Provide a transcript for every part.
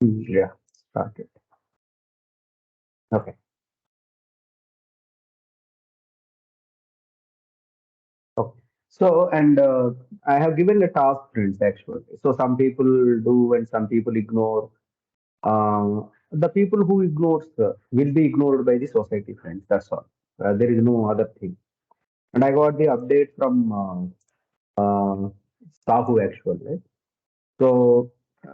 Yeah, started. Okay. Okay. So, and I have given the task prints actually. So some people do and some people ignore. The people who ignores will be ignored by the society friends. That's all. There is no other thing. And I got the update from Sahu actually. Right? So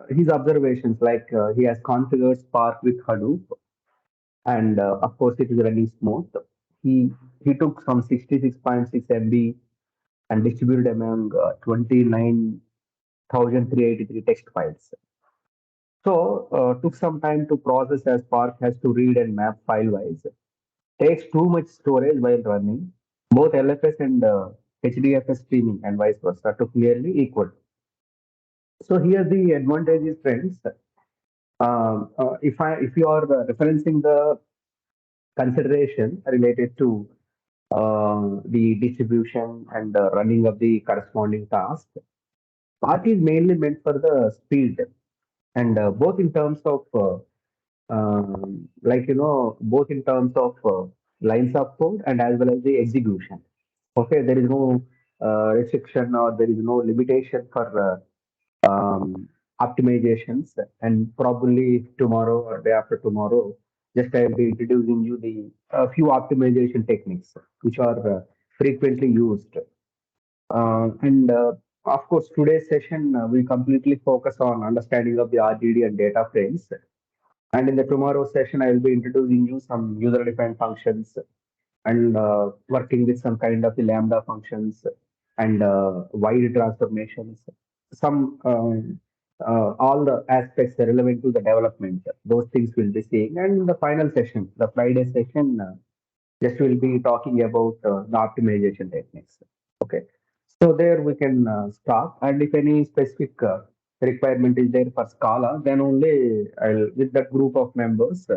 his observations, like he has configured Spark with Hadoop, and of course it is running smooth. He he took some 66.6 MB and distributed among 29,383 text files. So took some time to process as Spark has to read and map file wise. Takes too much storage while running. Both LFS and HDFS streaming and vice versa to clearly equal. So here the advantage is friends. If you are referencing the consideration related to the distribution and the running of the corresponding task, Spark is mainly meant for the speed and both in terms of both in terms of lines of code and as well as the execution. Okay, there is no restriction or there is no limitation for optimizations, and probably tomorrow or day after tomorrow, just I'll be introducing you the few optimization techniques which are frequently used. And of course, today's session will completely focus on understanding of the RDD and data frames. And in the tomorrow session, I will be introducing you some user-defined functions and working with some kind of the lambda functions and wide transformations. Some all the aspects relevant to the development. Those things we'll be seeing. And the final session, the Friday session, just will be talking about the optimization techniques. Okay. So there we can start. And if any specific requirement is there for Scala, then only I'll with that group of members,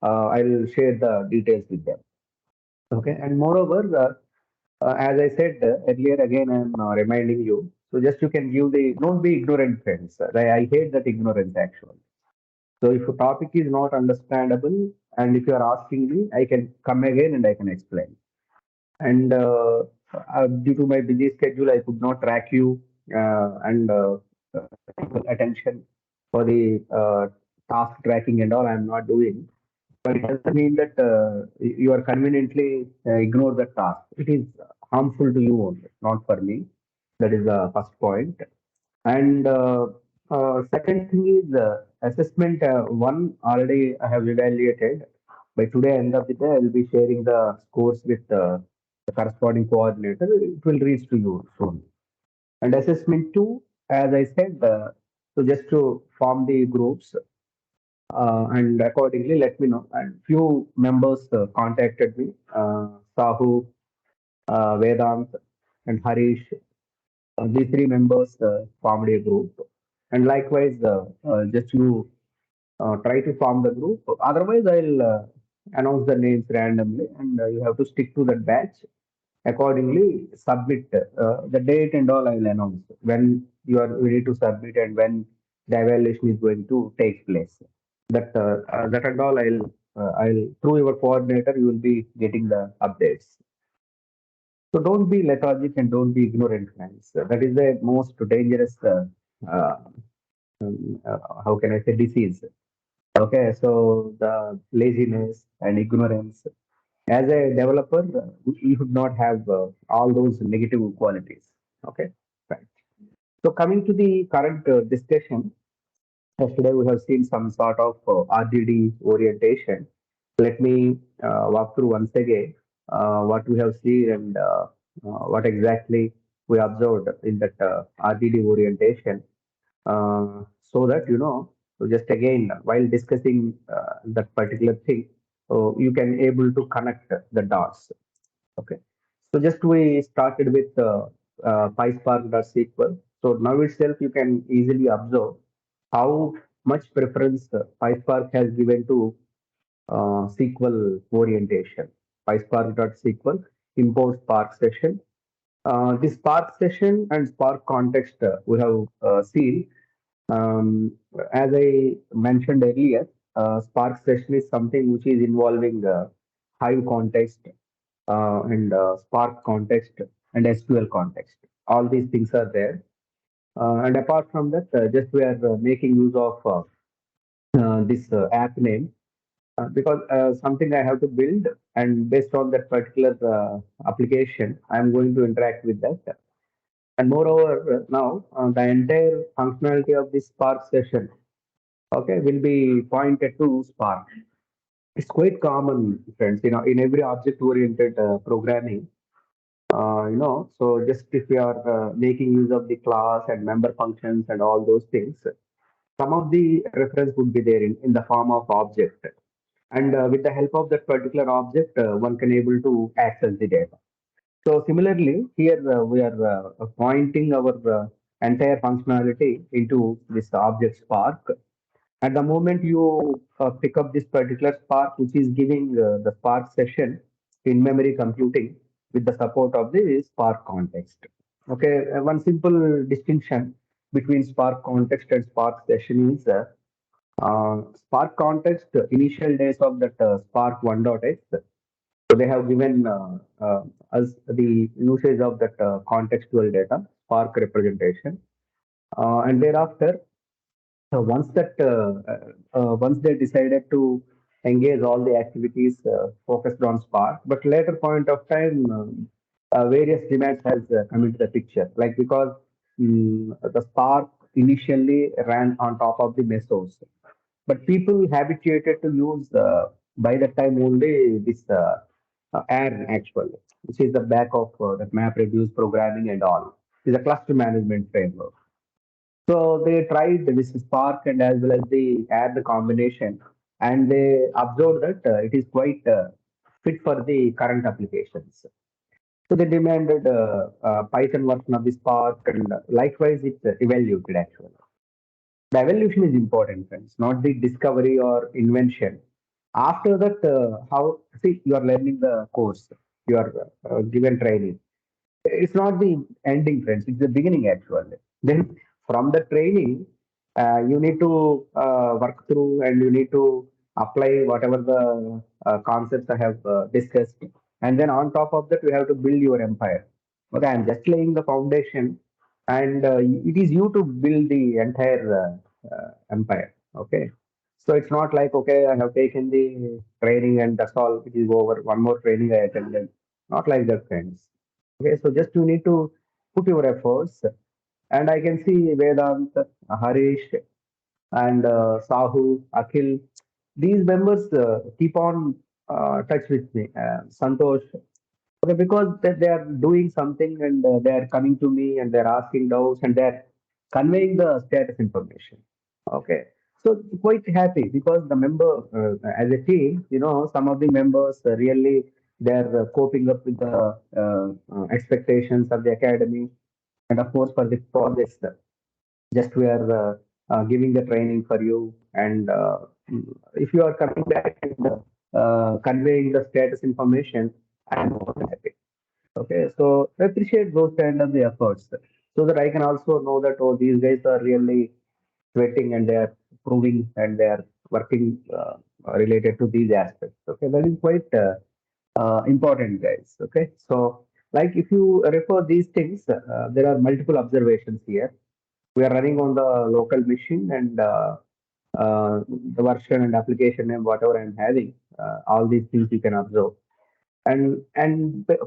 I'll share the details with them. Okay. And moreover, as I said earlier, again I'm reminding you. So just you can give the don't be ignorant, friends. I hate that ignorance actually. So if a topic is not understandable, and if you are asking me, I can come again and I can explain. And due to my busy schedule, I could not track you and attention for the task tracking and all. I'm not doing, but it doesn't mean that you are conveniently ignore the task. It is harmful to you only, not for me. That is the first point. And second thing is assessment. One already I have evaluated. By today end of the day, I will be sharing the scores with the corresponding coordinator. It will reach to you soon. And assessment two, as I said, so just to form the groups and accordingly let me know. And few members contacted me, Sahu, Vedant, and Harish. These three members formed a group. And likewise, just you try to form the group. Otherwise, I'll announce the names randomly, and you have to stick to that batch. Accordingly, submit the date and all. I will announce when you are ready to submit and when the evaluation is going to take place. That and all. I'll through your coordinator. You will be getting the updates. So don't be lethargic and don't be ignorant, friends. That is the most dangerous. Uh, how can I say disease? Okay, so the laziness and ignorance. As a developer, you should not have all those negative qualities. Okay, right. So coming to the current discussion, yesterday we have seen some sort of RDD orientation. Let me walk through once again what we have seen and what exactly we observed in that RDD orientation, so that so just again while discussing that particular thing, you can able to connect the dots. Okay, so just we started with PySpark.SQL. So now itself you can easily observe how much preference PySpark has given to SQL orientation. PySpark.SQL import Spark session. This Spark session and Spark context we have seen. Um, as I mentioned earlier, Spark session is something which is involving Hive context and Spark context and SQL context. All these things are there. And apart from that, just we are making use of this app name because something I have to build, and based on that particular application, I'm going to interact with that. And moreover, now the entire functionality of this Spark session, okay, will be pointed to Spark. It's quite common, friends, in every object-oriented programming. So just if you are making use of the class and member functions and all those things, some of the reference would be there in the form of object. And with the help of that particular object, one can able to access the data. So similarly, here we are pointing our entire functionality into this object Spark. At the moment you pick up this particular Spark, which is giving the Spark session in memory computing with the support of the Spark context. Okay, one simple distinction between Spark context and Spark session is Spark context, initial days of that Spark 1.x. So they have given us the usage of that contextual data, Spark representation. And thereafter, once they decided to engage all the activities focused on Spark, but later point of time, various demands has come into the picture. Like because the Spark initially ran on top of the Mesos, but people habituated to use by that time only this ARN actually, which is the back of that map reduce programming and all. It's a cluster management framework. So they tried this Spark and as well as the add combination, and they observed that it is quite fit for the current applications. So they demanded Python version of the Spark, and likewise it evaluated actually. The evolution is important, friends, not the discovery or invention. After that, how see you are learning the course, you are given training. It's not the ending, friends. It's the beginning, actually. Then from the training, you need to work through and you need to apply whatever the concepts I have discussed. And then on top of that, you have to build your empire. Okay, I'm just laying the foundation, and it is you to build the entire empire. Okay, so it's not like okay, I have taken the training and that's all. It is over. One more training I attended. Not like that, friends. Okay, so just you need to put your efforts, and I can see Vedant, Harish, and Sahu, Akhil. These members keep on touch with me. Santosh, okay, because they are doing something and they are coming to me and they're asking doubts and they're conveying the status information. Okay, so quite happy because the member as a team, some of the members really they're coping up with the expectations of the academy, and of course for the projects. Just we are giving the training for you, and if you are coming back and conveying the status information, I'm more than happy. Okay, so I appreciate those kind of the efforts so that I can also know that oh these guys are really sweating and they are proving and they are working related to these aspects. Okay, that is quite important, guys. Okay, so like if you refer these things, there are multiple observations here. We are running on the local machine and the version and application name, whatever I'm having, all these things you can observe. And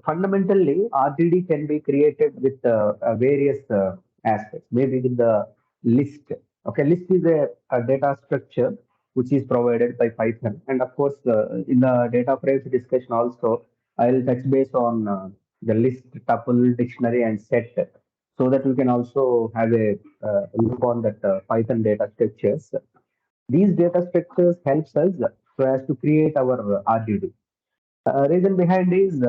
fundamentally, RTD can be created with various aspects. Maybe with the list. Okay, list is a data structure which is provided by Python, and of course, in the data frames discussion also, I'll touch base on the list, tuple, dictionary, and set, so that we can also have a look on that Python data structures. These data structures helps us so as to create our RDD. Reason behind is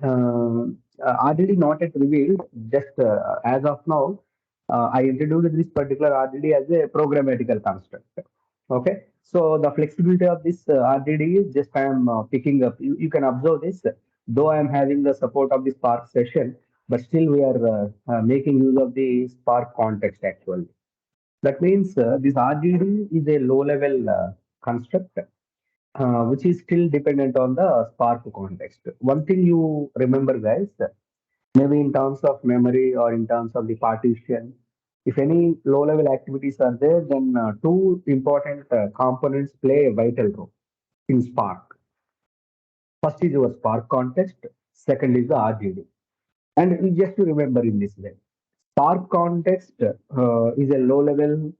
RDD not yet revealed. Just as of now, I introduced this particular RDD as a programmatical construct. Okay, so the flexibility of this RDD is just I am picking up. You can observe this. Though I am having the support of the Spark session, but still we are making use of the Spark context actually. That means this RGD is a low-level construct which is still dependent on the Spark context. One thing you remember, guys, maybe in terms of memory or in terms of the partition, if any low-level activities are there, then two important components play a vital role in Spark. First is your Spark context, second is the RGD. And just to remember in this way, Spark context is a low-level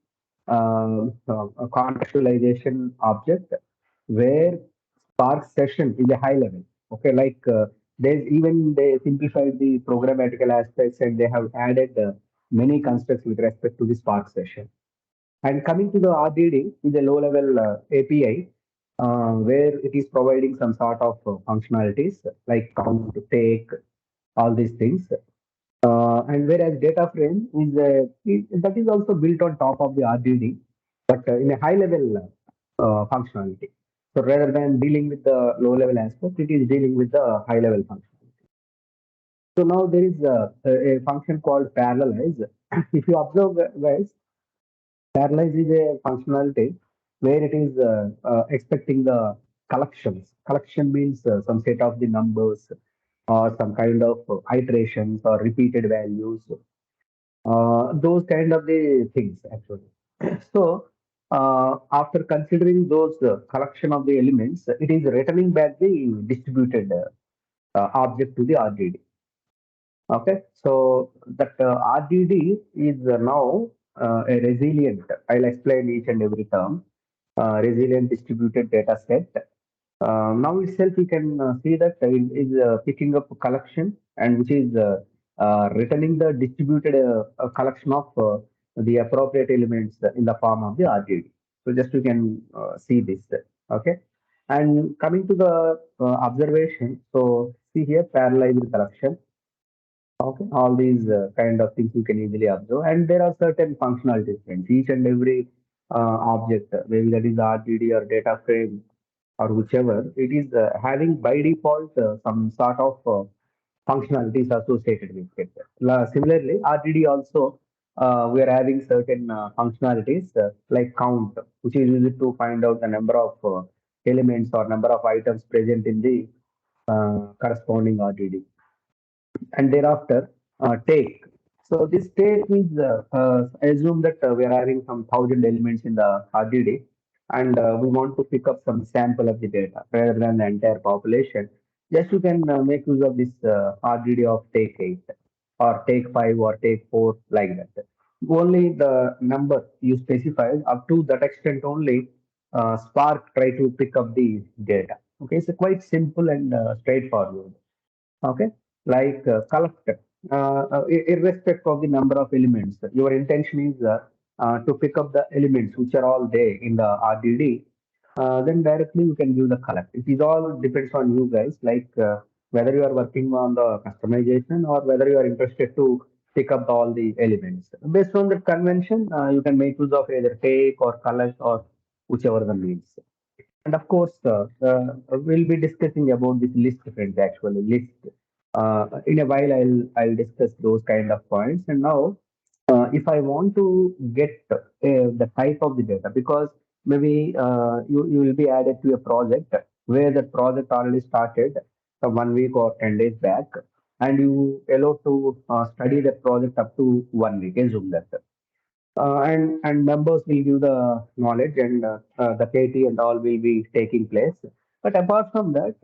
contextualization object where Spark session is a high level. Okay, like there's even they simplified the programmatical aspects and they have added many constructs with respect to the Spark session. And coming to the RDD is a low-level API where it is providing some sort of functionalities like count, take, all these things. And whereas data frame is that is also built on top of the RDD, but in a high level functionality. So rather than dealing with the low level aspect, it is dealing with the high level functionality. So now there is a function called parallelize. If you observe, guys, parallelize is a functionality where it is expecting the collections. Collection means some set of the numbers or some kind of iterations or repeated values, those kind of the things actually. So after considering those collection of the elements, it is returning back the distributed object to the RDD. Okay, so that RDD is now a resilient. I'll explain each and every term. Resilient distributed data set. Now itself, we can see that it is picking up a collection and which is returning the distributed collection of the appropriate elements in the form of the RGD. So just you can see this. Okay. And coming to the observation, so see here parallelized collection. Okay, all these kind of things you can easily observe, and there are certain functionalities. Friends. Each and every object, whether that is RGD or data frame or whichever, it is having by default some sort of functionalities associated with it. Similarly, RDD also we are having certain functionalities like count, which is used to find out the number of elements or number of items present in the corresponding RDD, and thereafter take. So this take is assume that we are having some 1,000 elements in the RDD, and we want to pick up some sample of the data rather than the entire population. Just you can make use of this RDD of take 8 or take 5 or take 4 like that. Only the number you specify up to that extent only. Spark try to pick up the data. Okay, so quite simple and straightforward. Okay, like collect irrespective of the number of elements, your intention is to pick up the elements which are all there in the RDD, then directly you can give the collect. It is all depends on you guys, like whether you are working on the customization or whether you are interested to pick up all the elements. Based on that convention, you can make use of either take or collect or whichever the means. And of course, we'll be discussing about this list, friends, actually, list. In a while, I'll discuss those kind of points. And now, if I want to get the type of the data, because maybe you will be added to a project where the project already started some 1 week or 10 days back, and you allow to study that project up to 1 week, assume that. And members will give the knowledge and the KT and all will be taking place. But apart from that,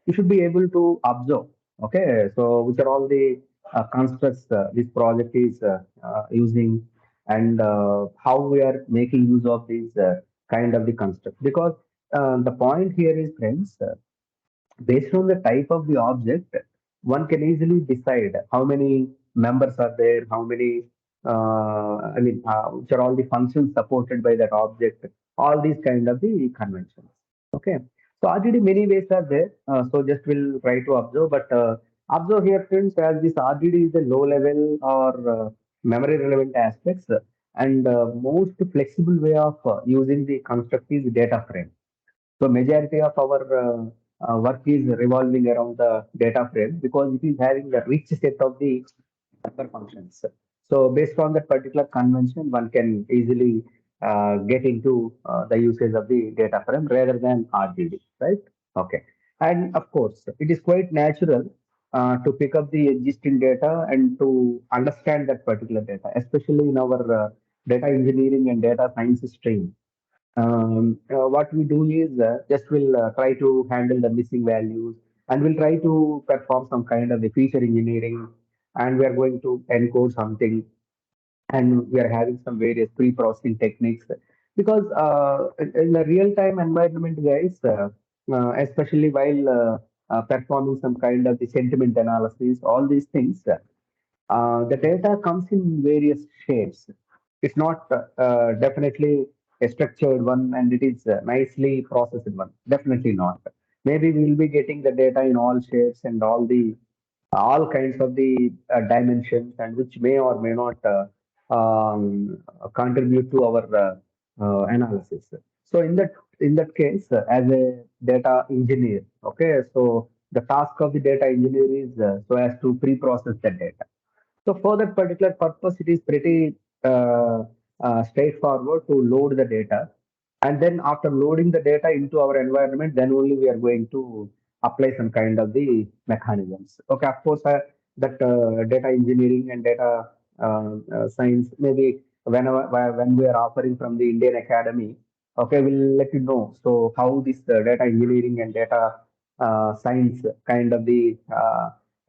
you should be able to observe. Okay, so which are all the constructs this project is using, and how we are making use of these kind of the constructs. Because the point here is, friends, based on the type of the object, one can easily decide how many members are there, how many, which are all the functions supported by that object, all these kind of the conventions. Okay. So RGD many ways are there. So just will try to observe, but observe here, friends, as this RGD is a low level or memory relevant aspects, and most flexible way of using the construct is data frame. So majority of our work is revolving around the data frame because it is having the rich set of the other functions. So based on that particular convention, one can easily get into the usage of the data frame rather than RGD, right? Okay. And of course, it is quite natural to pick up the existing data and to understand that particular data, especially in our data engineering and data science stream. What we do is just will try to handle the missing values, and we'll try to perform some kind of the feature engineering, and we are going to encode something, and we are having some various pre-processing techniques, because in the real-time environment, guys, especially while performing some kind of the sentiment analysis, all these things, the data comes in various shapes. It's not definitely a structured one, and it is nicely processed one. Definitely not. Maybe we will be getting the data in all shapes and all kinds of the dimensions, and which may or may not contribute to our analysis. So in that case, as a data engineer, okay, so the task of the data engineer is so as to pre-process the data. So for that particular purpose, it is pretty straightforward to load the data. And then after loading the data into our environment, then only we are going to apply some kind of the mechanisms. Okay, of course, that data engineering and data science, maybe when we are offering from the Indian Academy, okay, we'll let you know. So how this data engineering and data science kind of the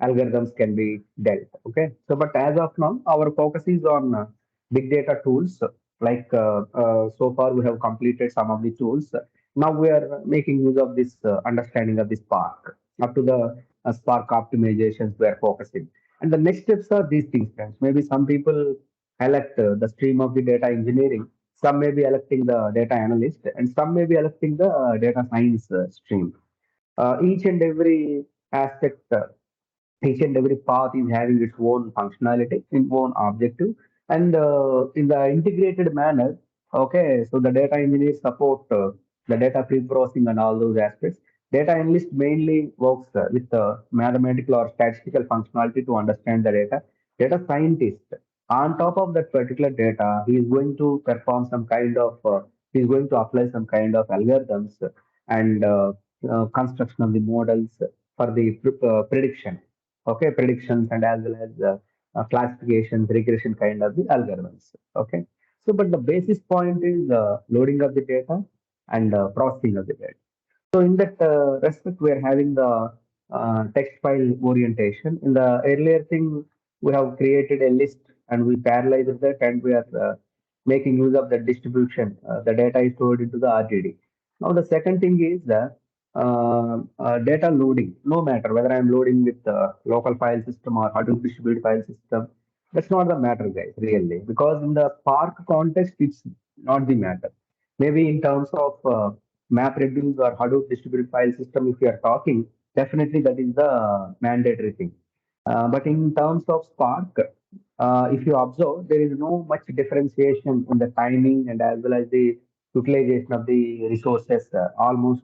algorithms can be dealt. Okay, so but as of now, our focus is on big data tools. Like so far, we have completed some of the tools. Now we are making use of this understanding of the Spark. Up to the Spark optimizations, we are focusing. And the next steps are these things, friends. Maybe some people elect the stream of the data engineering. Some may be electing the data analyst, and some may be electing the data science stream. Each and every aspect, each and every path is having its own functionality, its own objective, and in the integrated manner. Okay, so the data engineers support the data pre-processing and all those aspects. Data analyst mainly works with mathematical or statistical functionality to understand the data. Data scientist, on top of that particular data, he is going to perform some kind of he is going to apply some kind of algorithms and construction of the models for the prediction. Okay, predictions, and as well as classifications, regression kind of the algorithms. Okay, so but the basis point is loading of the data and processing of the data. So in that respect, we are having the text file orientation. In the earlier thing, we have created a list and we parallelized that, and we are making use of the distribution. The data is stored into the RGD. Now the second thing is the data loading. No matter whether I'm loading with local file system or Hadoop distributed file system, that's not the matter, guys, really, because in the Spark context, it's not the matter. Maybe in terms of MapReduce or Hadoop distributed file system, if you are talking, definitely that is the mandatory thing. But in terms of Spark, if you observe, there is no much differentiation in the timing and as well as the utilization of the resources, almost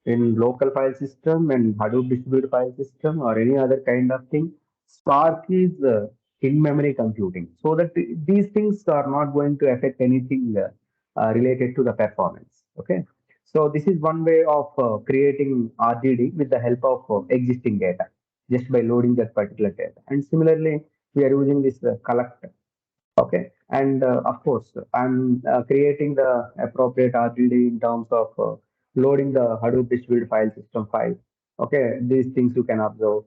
in local file system and Hadoop distributed file system or any other kind of thing. Spark is in-memory computing, so that these things are not going to affect anything related to the performance. Okay, so this is one way of creating RGD with the help of existing data, just by loading that particular data. And similarly, we are using this collect. Okay, and of course, I'm creating the appropriate RGD in terms of loading the Hadoop distributed file system file. Okay, these things you can observe.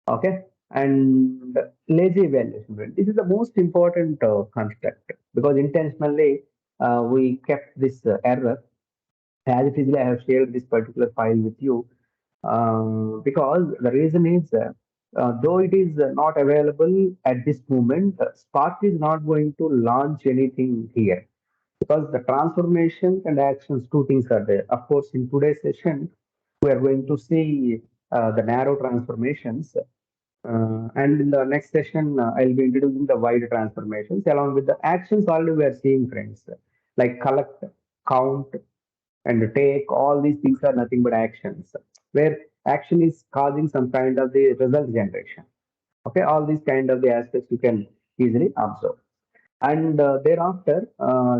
Okay, and lazy evaluation. This is the most important construct, because intentionally we kept this error as it is. I have shared this particular file with you because the reason is though it is not available at this moment, Spark is not going to launch anything here, because the transformations and actions, two things are there. Of course, in today's session, we are going to see the narrow transformations. And in the next session, I'll be introducing the wide transformations along with the actions already we are seeing, friends, like collect, count, and take. All these things are nothing but actions, where action is causing some kind of the result generation. Okay, all these kind of the aspects you can easily observe. And thereafter,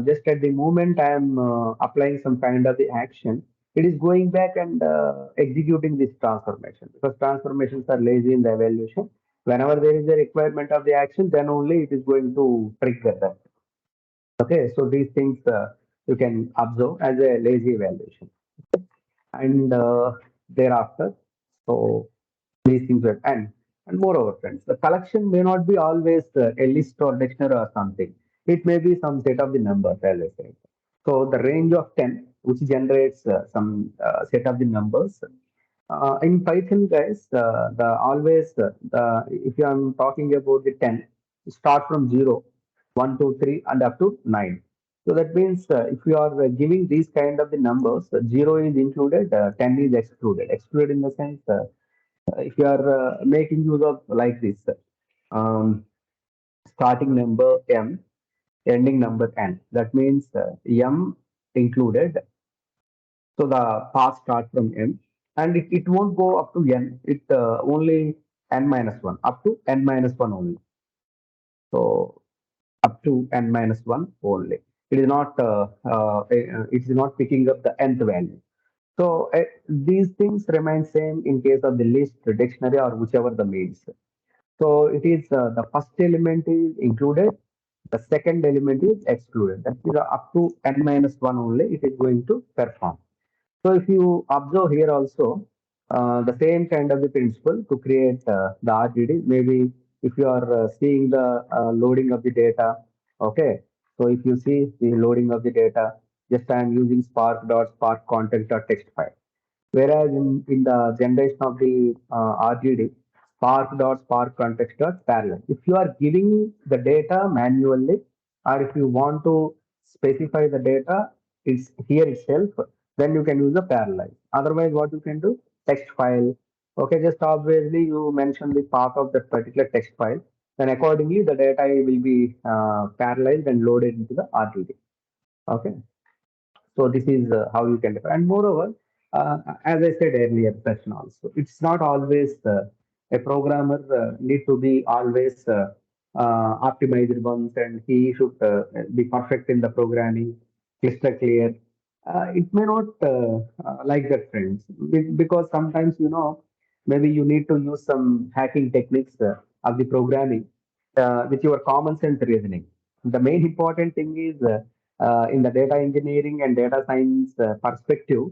just at the moment I am applying some kind of the action, it is going back and executing this transformation, because transformations are lazy in the evaluation. Whenever there is a requirement of the action, then only it is going to trigger that. Okay, so these things you can observe as a lazy evaluation. And thereafter, so these things were and moreover, friends, the collection may not be always a list or dictionary or something. It may be some set of the numbers, as I said. So the range of 10, which generates some set of the numbers. In Python, guys, the always the if you are talking about the 10, start from 0, 1, 2, 3, and up to 9. So that means if you are giving these kind of the numbers, 0 is included, 10 is excluded. Excluded in the sense, if you are making use of like this, um, starting number m, ending number n. That means m included. So the path starts from m, and it won't go up to n. It only n minus 1, up to n minus 1 only. So up to n minus 1 only. It is not picking up the nth value. So these things remain same in case of the list, dictionary, or whichever the means. So it is the first element is included, the second element is excluded. That is up to n minus 1 only it is going to perform. So if you observe here also, the same kind of the principle to create the RGD, maybe if you are seeing the loading of the data, okay. So if you see the loading of the data, just I am using spark content text file. Whereas in the generation of the RGD, spark context parallel. If you are giving the data manually, or if you want to specify the data is here itself, then you can use the parallel. Otherwise, what you can do, text file. Okay, just obviously you mention the path of that particular text file. Then accordingly, the data will be paralleled and loaded into the RGD. Okay. So this is how you can define. And moreover, as I said earlier, question also, it's not always a programmer need to be always optimized once, and he should be perfect in the programming, crystal clear. It may not like that, friends, because sometimes maybe you need to use some hacking techniques of the programming with your common sense reasoning. The main important thing is in the data engineering and data science perspective,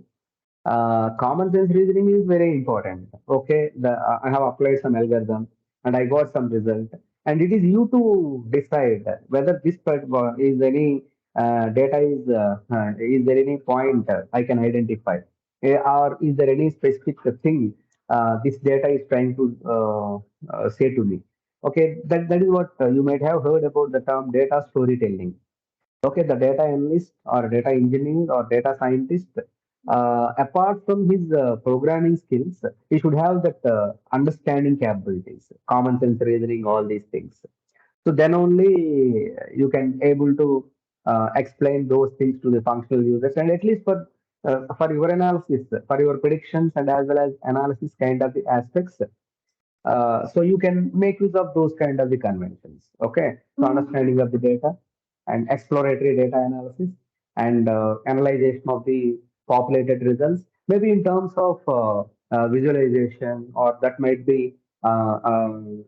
common sense reasoning is very important. Okay, I have applied some algorithm and I got some result, and it is you to decide whether this is any data is there any point I can identify, or is there any specific thing this data is trying to say to me. Okay, that is what you might have heard about the term data storytelling. Okay, the data analyst or data engineer or data scientist, apart from his programming skills, he should have that understanding capabilities, common sense reasoning, all these things. So then only you can able to explain those things to the functional users, and at least for your analysis, for your predictions, and as well as analysis kind of the aspects, so you can make use of those kind of the conventions. Okay, so understanding of the data and exploratory data analysis and analyzation of the populated results, maybe in terms of visualization, or that might be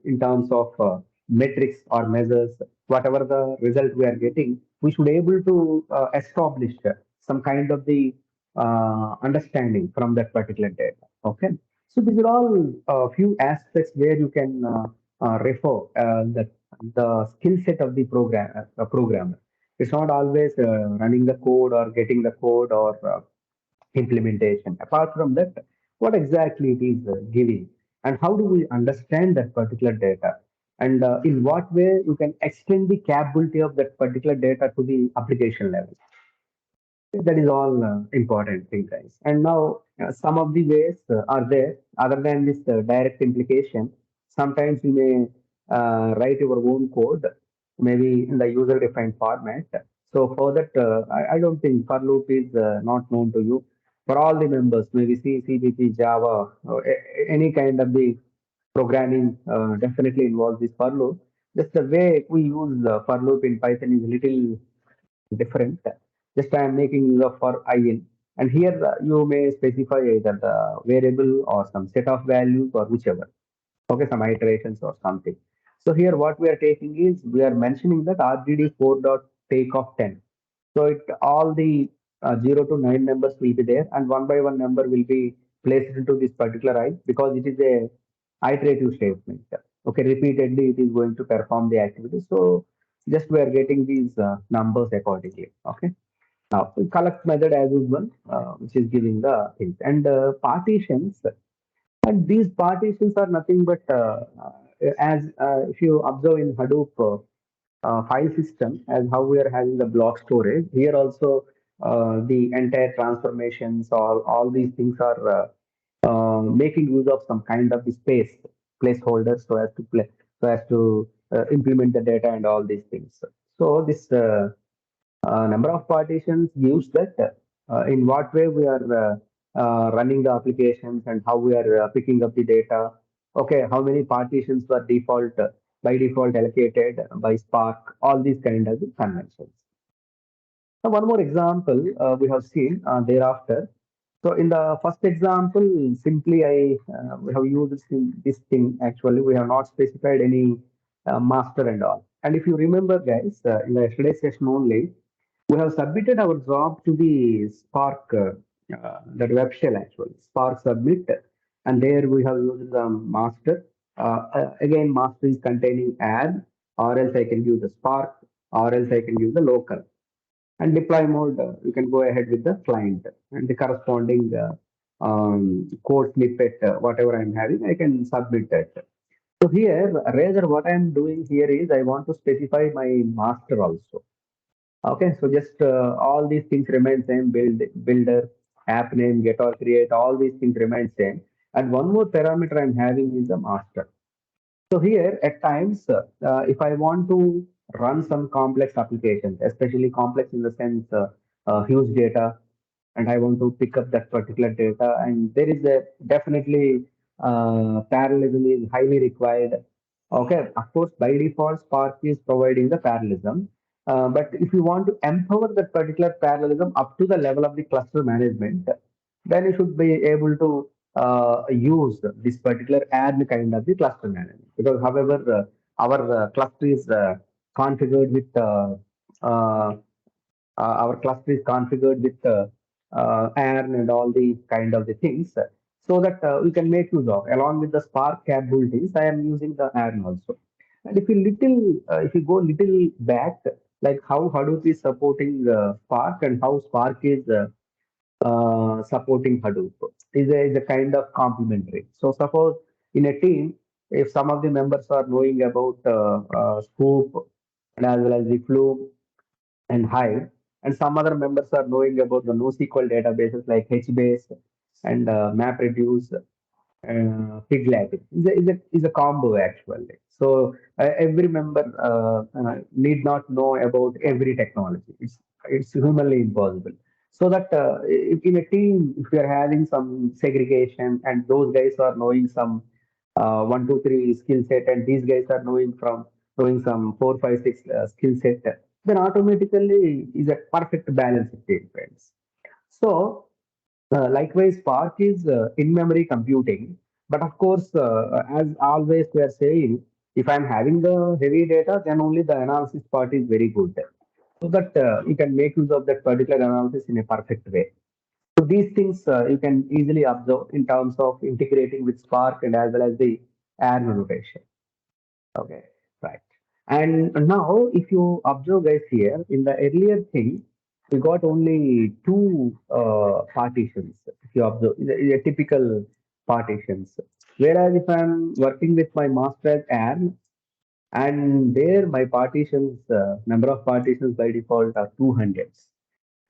in terms of metrics or measures. Whatever the result we are getting, we should able to establish some kind of the understanding from that particular data. Okay, so these are all a few aspects where you can refer the skill set of the programmer. It's not always running the code or getting the code or implementation. Apart from that, what exactly it is giving, and how do we understand that particular data, and in what way you can extend the capability of that particular data to the application level. That is all important thing, guys. And now some of the ways are there other than this direct implication. Sometimes you may write your own code, maybe in the user-defined format. So for that, I don't think for loop is not known to you. For all the members, maybe C, C++, Java, any kind of the programming definitely involves this for loop. Just the way we use for loop in Python is little different. Just I am making use of for in, and here you may specify either the variable or some set of values or whichever. Okay, some iterations or something. So here what we are taking is we are mentioning that RGD 4 dot take of 10. So it all the 0 to 9 numbers will be there, and one by one number will be placed into this particular I because it is a iterative statement. Okay, repeatedly it is going to perform the activity. So just we are getting these numbers accordingly. Okay. Now collect method as usual, which is giving the things and partitions. And these partitions are nothing but as if you observe in Hadoop file system, as how we are having the block storage, here also the entire transformations or all these things are making use of some kind of the space placeholder so as to implement the data and all these things. So this number of partitions gives that in what way we are running the applications and how we are picking up the data. Okay, how many partitions were default by default allocated by Spark, all these kind of conventions. Now, one more example we have seen thereafter. So in the first example, simply we have used this thing actually. We have not specified any master and all. And if you remember, guys, in the yesterday session only, we have submitted our job to the Spark, that web shell actually, Spark submit, and there we have used the master. Again, master is containing add, or else I can use the Spark, or else I can use the local. And deploy mode, you can go ahead with the client and the corresponding code snippet, whatever I'm having, I can submit that. So here, rather what I'm doing here is I want to specify my master also. Okay, so just all these things remain same, builder, app name, get or create, all these things remain same. And one more parameter I'm having is the master. So here at times, if I want to run some complex applications, especially complex in the sense huge data, and I want to pick up that particular data, and there is a definitely parallelism is highly required. Okay, of course, by default, Spark is providing the parallelism. But if you want to empower that particular parallelism up to the level of the cluster management, then you should be able to use this particular add kind of the cluster management. Because, however, our cluster is configured with our cluster is configured with ARN and all the kind of the things so that we can make use of along with the Spark capabilities. I am using the ARN also. And if you go little back, like how Hadoop is supporting Spark and how Spark is supporting Hadoop is a kind of complementary. So suppose in a team, if some of the members are knowing about Scoop and as well as the Flume and Hive, and some other members are knowing about the NoSQL databases like HBase and MapReduce, Pig Latin. Is a combo actually. So every member need not know about every technology. It's humanly impossible. So that if in a team, if we are having some segregation and those guys are knowing some one, two, three skill set, and these guys are knowing some four, five, six skill set, then automatically is a perfect balance of team friends. So likewise, Spark is in-memory computing, but of course, as always, we are saying if I'm having the heavy data, then only the analysis part is very good, so that you can make use of that particular analysis in a perfect way. So these things you can easily observe in terms of integrating with Spark and as well as the ARM notation. Okay, right. And now, if you observe guys here, in the earlier thing, we got only two partitions. If you observe, a typical partitions. Whereas if I'm working with my master as ARM, and there my partitions, number of partitions by default are 200.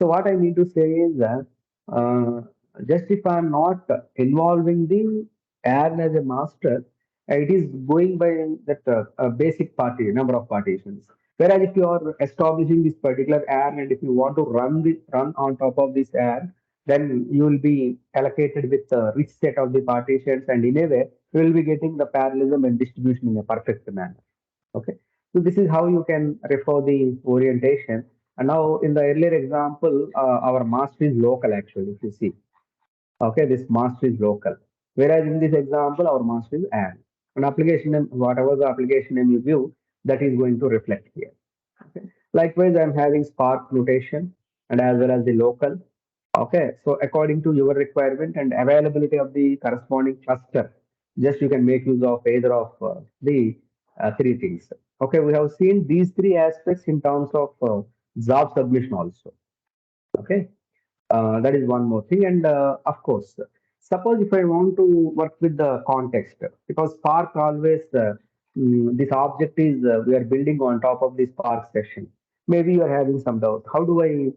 So what I mean to say is that uh, just if I'm not involving the ARN as a master, it is going by that basic party number of partitions. Whereas if you are establishing this particular ARN and if you want to run on top of this ARN, then you will be allocated with a rich set of the partitions, and in a way you will be getting the parallelism and distribution in a perfect manner. Okay. So this is how you can refer the orientation. And now in the earlier example, our master is local actually, if you see. Okay, this master is local. Whereas in this example, our master is an. An application name, whatever the application name you give, that is going to reflect here. Okay. Likewise, I'm having Spark notation and as well as the local. Okay, so according to your requirement and availability of the corresponding cluster, just you can make use of either of the three things. Okay, we have seen these three aspects in terms of job submission also. Okay, that is one more thing. And of course, suppose if I want to work with the context, because Spark always, this object is, we are building on top of the Spark session. Maybe you are having some doubt. How do I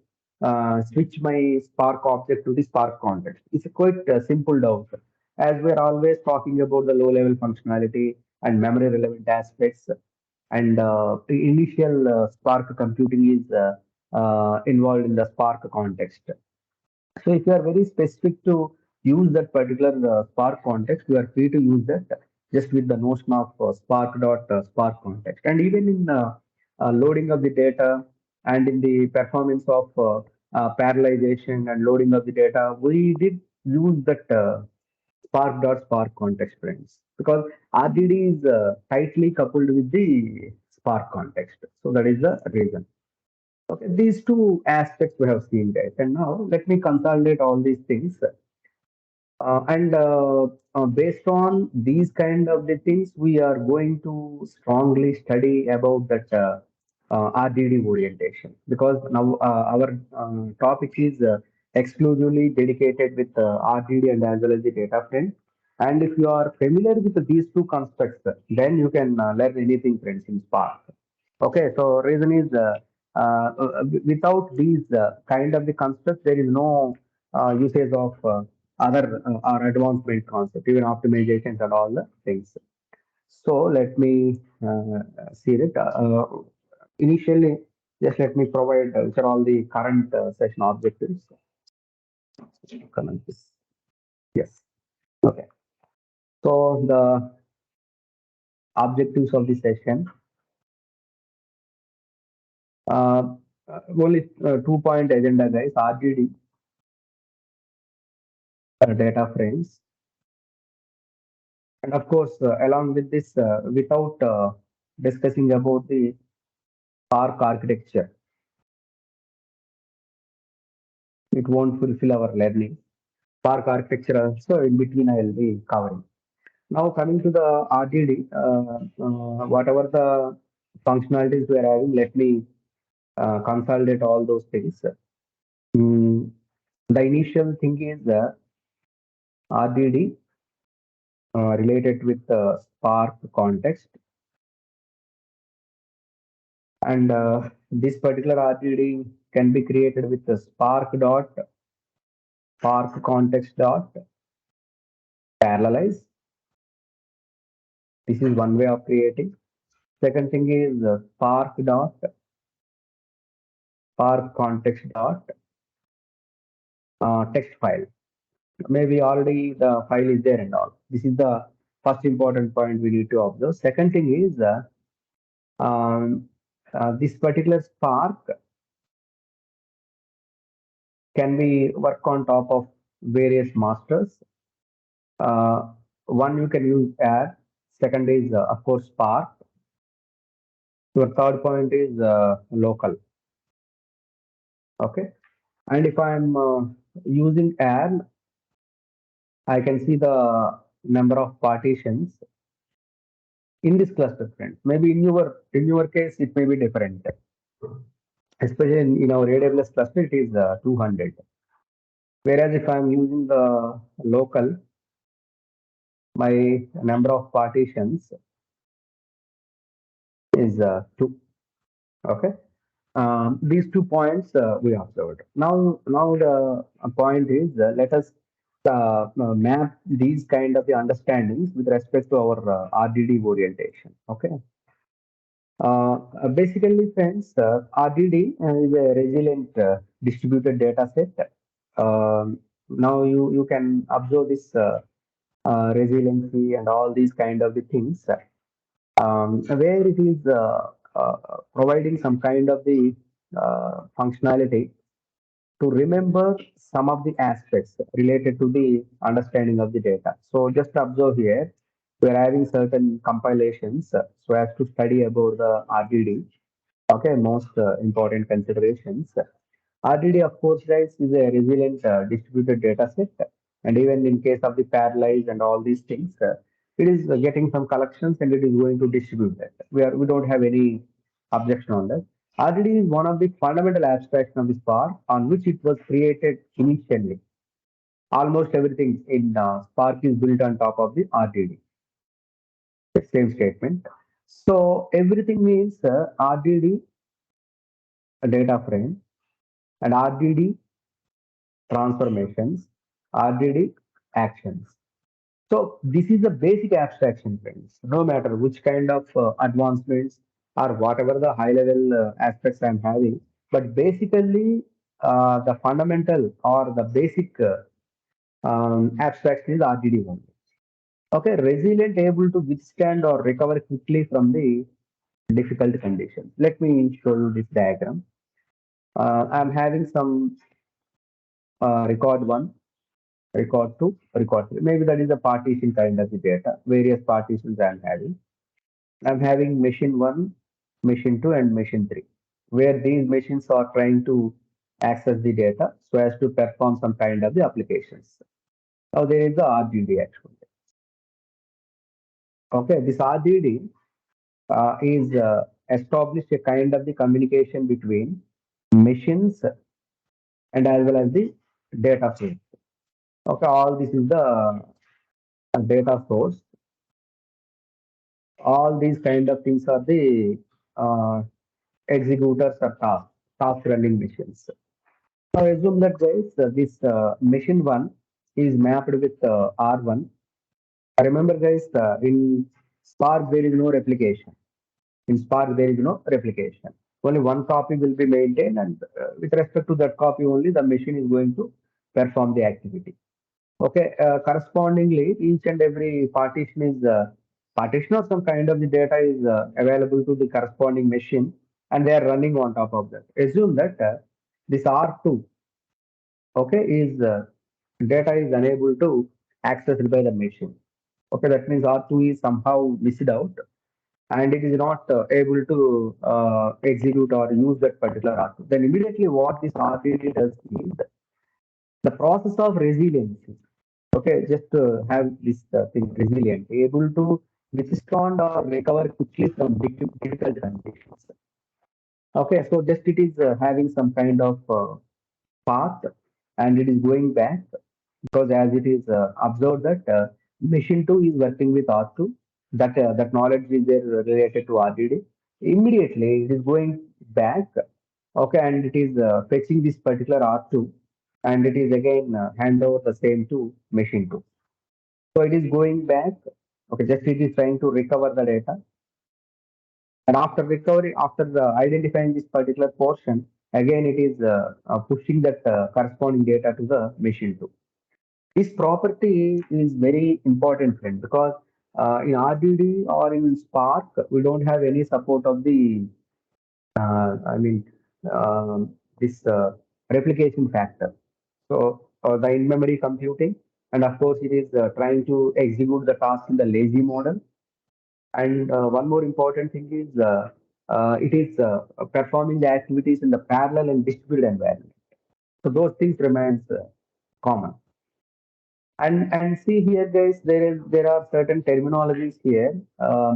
switch my Spark object to the Spark context? It's a quite simple doubt. As we are always talking about the low level functionality and memory relevant aspects, and the initial Spark computing is involved in the Spark context. So if you are very specific to use that particular Spark context, you are free to use that just with the notion of Spark context. And even in loading of the data and in the performance of parallelization and loading of the data, we did use that Spark context, friends, because RDD is tightly coupled with the Spark context. So that is the reason. Okay, these two aspects we have seen, guys. And now let me consolidate all these things. And based on these kind of the things, we are going to strongly study about that RDD orientation, because now our topic is exclusively dedicated with RDD and as well as the data frame. And if you are familiar with these two constructs, then you can learn anything, friends, in Spark. Okay, so reason is without these kind of the constructs, there is no usage of other or advancement concept, even optimizations and all the things. So let me see it. Initially, just let me provide which are all the current session objectives. Yes. Okay. So the objectives of the session. Uh, Only 2 point agenda, guys. RGD, data frames. And of course, along with this, without discussing about the Spark architecture, it won't fulfill our learning. Spark architecture also in between I will be covering. Now coming to the RDD, whatever the functionalities we are having, let me consolidate all those things. Mm, the initial thing is the RDD related with the Spark context, and this particular RDD can be created with the Spark context dot parallelize. This is one way of creating. Second thing is Spark context dot text file. Maybe already the file is there and all. This is the first important point we need to observe. Second thing is um, this particular Spark can be work on top of various masters. Uh, One you can use add. Second is of course Spark. Your third point is local. Okay. And if I'm using add, I can see the number of partitions in this cluster, friends. Maybe in your case it may be different. Especially in our AWS cluster, it is 200. Whereas if I'm using the local, my number of partitions is 2. Okay. These 2 points we observed. Now the point is let us map these kind of the understandings with respect to our RDD orientation. Okay. Basically, friends, RDD is a resilient distributed data set. Now you can observe this resiliency and all these kind of the things where it is providing some kind of the functionality to remember some of the aspects related to the understanding of the data. So just observe here, we are having certain compilations so as to study about the RDD. Okay, most important considerations. RDD, of course, guys, is a resilient distributed data set. And even in case of the parallels and all these things, it is getting some collections and it is going to distribute that. We don't have any objection on that. RDD is one of the fundamental abstractions of the Spark on which it was created initially. Almost everything in Spark is built on top of the RDD. Same statement. So everything means RDD, a data frame, and RDD transformations, RDD actions. So this is the basic abstraction, friends. No matter which kind of advancements or whatever the high level aspects I'm having, but basically the fundamental or the basic abstraction is RDD only. Okay, resilient, able to withstand or recover quickly from the difficult conditions. Let me show you this diagram. I'm having some record one, record two, record three. Maybe that is a partition kind of the data, various partitions I'm having. I'm having machine one, machine two, and machine three, where these machines are trying to access the data so as to perform some kind of the applications. Now there is the RDD actually. Okay, this RDD is established a kind of the communication between machines and as well as the data source. Okay, all this is the data source. All these kind of things are the uh, executors or task running machines. Now assume that guys, this machine one is mapped with R1. Remember guys, in Spark there is no replication. In Spark there is no replication. Only one copy will be maintained, and with respect to that copy only, the machine is going to perform the activity. Okay, correspondingly, each and every partition is partition or some kind of the data is available to the corresponding machine, and they are running on top of that. Assume that this R2, okay, is data is unable to accessed by the machine. Okay, that means R2 is somehow missed out, and it is not able to execute or use that particular R2. Then immediately what this RTD does is the process of resiliency. Okay, just have this thing resilient, able to withstand or recover quickly from difficult conditions. Okay, so just it is having some kind of path and it is going back because as it is observed that machine 2 is working with R2, that knowledge is there related to RDD. Immediately it is going back, okay, and it is fetching this particular R2 and it is again hand over the same to machine 2. So it is going back, okay, just it is trying to recover the data. And after recovery, after identifying this particular portion, again it is pushing that corresponding data to the machine 2. This property is very important, friend, because in RDD or in Spark, we don't have any support of the, I mean, this replication factor. So the in-memory computing, and of course, it is trying to execute the task in the lazy model. And one more important thing is it is performing the activities in the parallel and distributed environment. So those things remains common. And see here, guys, there are certain terminologies here: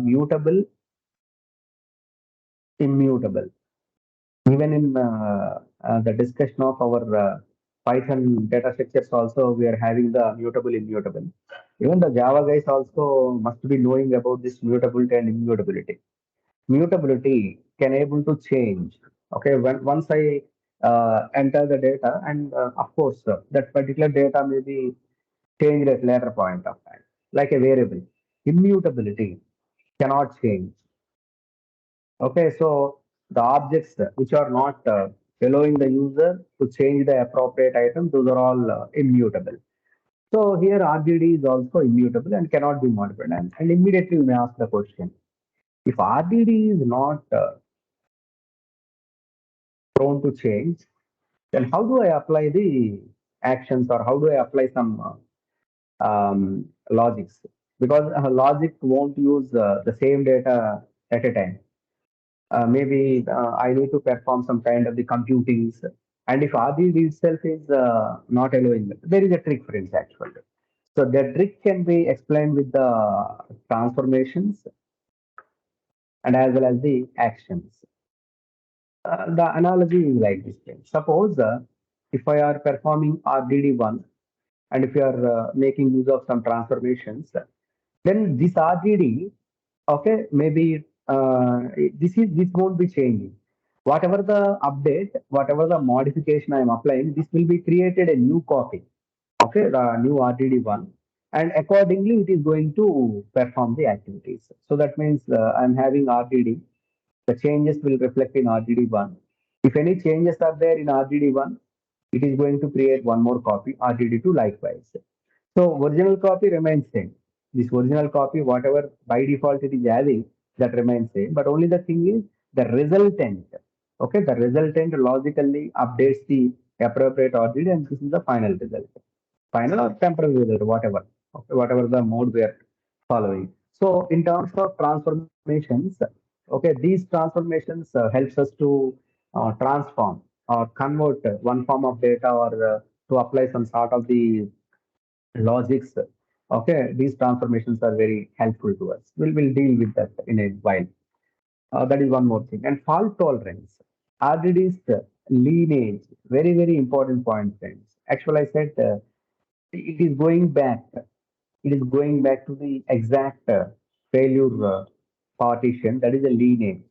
mutable, immutable. Even in the discussion of our Python data structures, also we are having the mutable, immutable. Even the Java guys also must be knowing about this mutability and immutability. Mutability can able to change. Okay, when once I enter the data, and of course that particular data may be changed at later point of time, like a variable. Immutability cannot change. Okay, so the objects which are not allowing the user to change the appropriate item, those are all immutable. So here RDD is also immutable and cannot be modified. And immediately you may ask the question, if RDD is not prone to change, then how do I apply the actions or how do I apply some logics? Because logic won't use the same data at a time. Maybe I need to perform some kind of the computings. And if RGB itself is not allowing, there is a trick for it actually. So the trick can be explained with the transformations and as well as the actions. The analogy is like this thing. Suppose if I are performing RDD1 and if you are making use of some transformations, then this RDD, okay, maybe this won't be changing. Whatever the update, whatever the modification I am applying, this will be created a new copy, okay, the new RDD1, and accordingly it is going to perform the activities. So that means I'm having RDD, the changes will reflect in RDD1. If any changes are there in RDD1, it is going to create one more copy, RDD2 likewise. So original copy remains same. This original copy, whatever by default it is having, that remains same. But only the thing is the resultant. Okay, the resultant logically updates the appropriate RDD, and this is the final result. Final or temporary result, whatever. Okay, whatever the mode we are following. So in terms of transformations, okay, these transformations helps us to transform or convert one form of data or to apply some sort of the logics. Okay, these transformations are very helpful to us. We'll deal with that in a while. That is one more thing. And fault tolerance. RDD's lineage, very important point, friends. Actually, I said it is going back. It is going back to the exact failure partition. That is a lineage.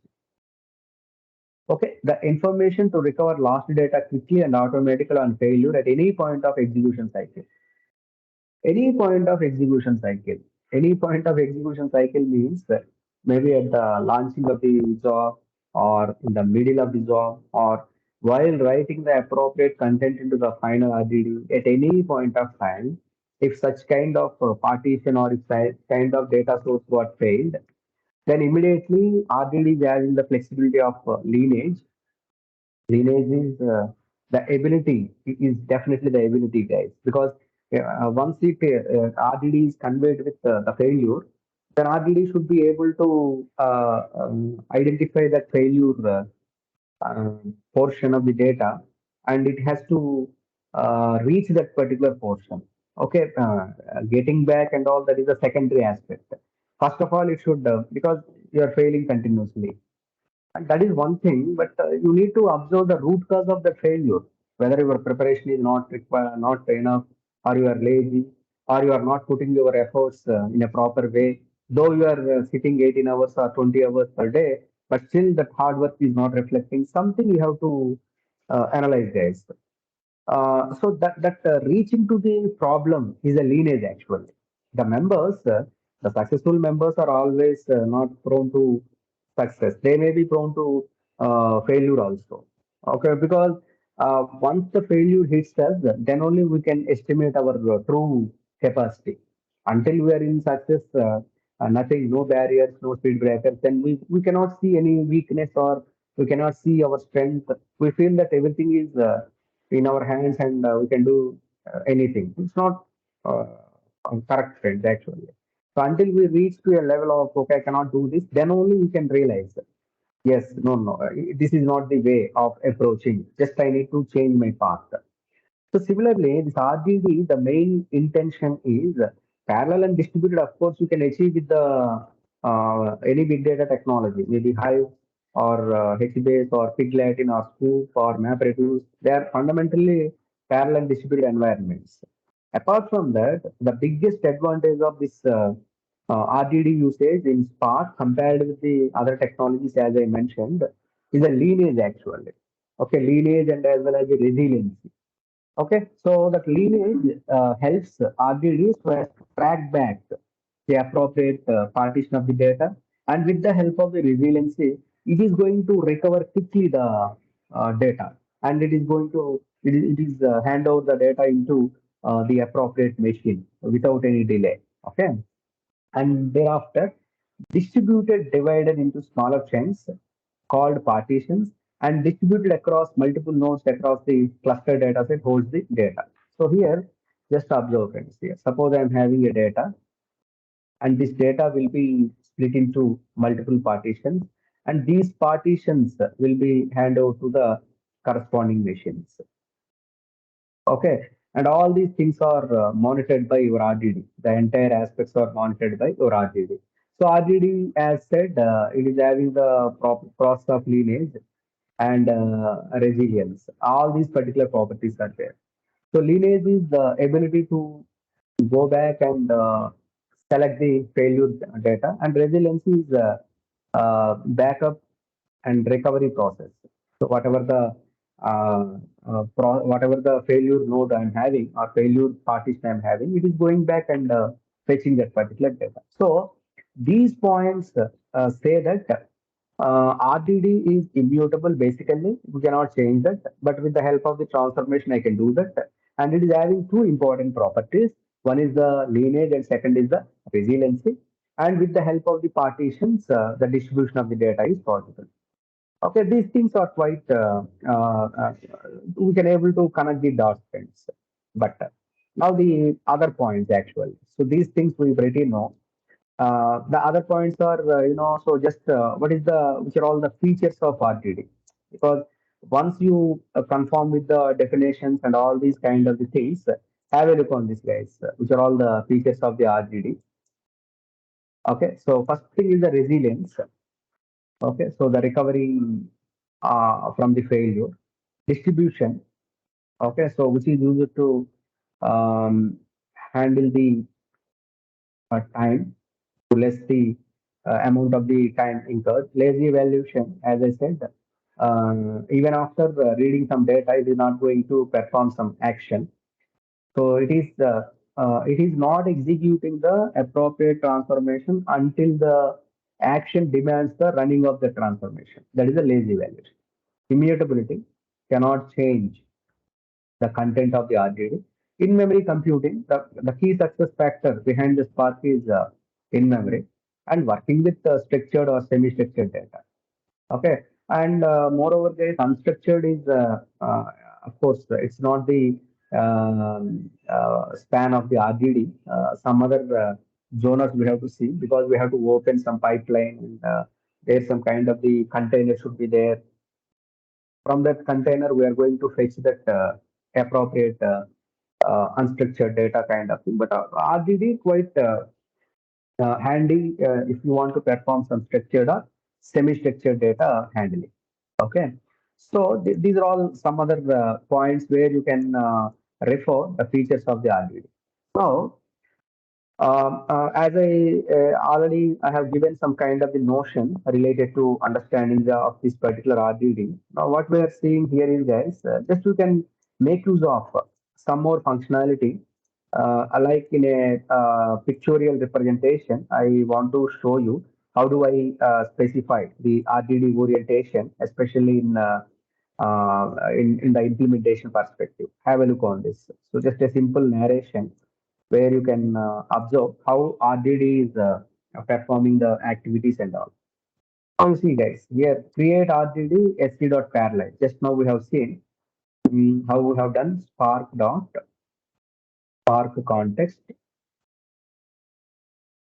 Okay, the information to recover lost data quickly and automatically on failure at any point of execution cycle. Any point of execution cycle. Any point of execution cycle means that maybe at the launching of the job or in the middle of the job or while writing the appropriate content into the final RDD at any point of time, if such kind of partition or if such kind of data source got failed, then immediately RDD is having the flexibility of lineage. Lineage is the ability, is definitely the ability, guys, because once RDD is conveyed with the failure, then RDD should be able to identify that failure portion of the data, and it has to reach that particular portion. Okay, getting back and all that is a secondary aspect. First of all, it should because you are failing continuously. And that is one thing, but you need to observe the root cause of the failure, whether your preparation is not enough, or you are lazy, or you are not putting your efforts in a proper way. Though you are sitting 18 hours or 20 hours per day, but still that hard work is not reflecting. Something you have to analyze, guys. So that reaching to the problem is a lineage actually. The members, the successful members are always not prone to success. They may be prone to failure also. Okay, because once the failure hits us, then only we can estimate our true capacity. Until we are in success, nothing, no barriers, no speed breakers, then we cannot see any weakness or we cannot see our strength. We feel that everything is in our hands and we can do anything. It's not uh, correct, friends, actually. So until we reach to a level of, okay, I cannot do this, then only we can realize that, yes, no, this is not the way of approaching. Just I need to change my path. So similarly, this RGD, the main intention is parallel and distributed. Of course, you can achieve with the any big data technology, maybe Hive or HBase or Piglatin or Scoop or MapReduce. They are fundamentally parallel and distributed environments. Apart from that, the biggest advantage of this RDD usage in Spark compared with the other technologies, as I mentioned, is a lineage actually. Okay, lineage and as well as the resiliency. Okay, so that lineage helps RDDs to track back the appropriate partition of the data, and with the help of the resiliency, it is going to recover quickly the data, and it is hand over the data into the appropriate machine without any delay. Okay, and thereafter distributed divided into smaller chunks called partitions, and distributed across multiple nodes across the cluster data set holds the data. So here, just observe friends here. Suppose I'm having a data and this data will be split into multiple partitions and these partitions will be handed over to the corresponding machines. Okay. And all these things are monitored by your RDD. The entire aspects are monitored by your RDD. So RDD, as said, it is having the process of lineage and resilience. All these particular properties are there. So lineage is the ability to go back and select the failure data, and resilience is backup and recovery process. So whatever the failure node I'm having or failure partition I'm having, it is going back and fetching that particular data. So these points say that RDD is immutable. Basically, we cannot change that, but with the help of the transformation, I can do that. And it is having two important properties. One is the lineage, and second is the resiliency. And with the help of the partitions, the distribution of the data is possible. Okay, these things are quite we can able to connect the dots, friends. But now the other points actually. So these things we already know. The other points are so just what is the which are all the features of RTD, because once you conform with the definitions and all these kind of the things, have a look on this guys, which are all the features of the RTD. Okay, so first thing is the resilience. Okay, so the recovery from the failure, distribution. Okay, so which is used to um, handle the time to less the amount of the time incurred. Lazy evaluation, as I said, even after reading some data, it is not going to perform some action. So it is not executing the appropriate transformation until the action demands the running of the transformation. That is a lazy evaluation. Immutability cannot change the content of the RDD. In-memory computing, the key success factor behind the Spark is in-memory and working with structured or semi-structured data. Okay, and moreover, there is unstructured is of course it's not the span of the RDD. Some other zoners we have to see because we have to open some pipeline and there's some kind of the container should be there. From that container, we are going to fetch that appropriate unstructured data kind of thing. But RDD quite handy if you want to perform some structured or semi-structured data handling. Okay, so these are all some other points where you can refer the features of the RDD. Now, as I have given some kind of the notion related to understanding of this particular RDD. Now, what we are seeing here is guys, just you can make use of some more functionality. Like in a pictorial representation, I want to show you how do I specify the RDD orientation, especially in the implementation perspective. Have a look on this. So just a simple narration where you can observe how RDD is performing the activities and all. Now you see guys, here create RDD sc.parallel. Just now we have seen how we have done spark context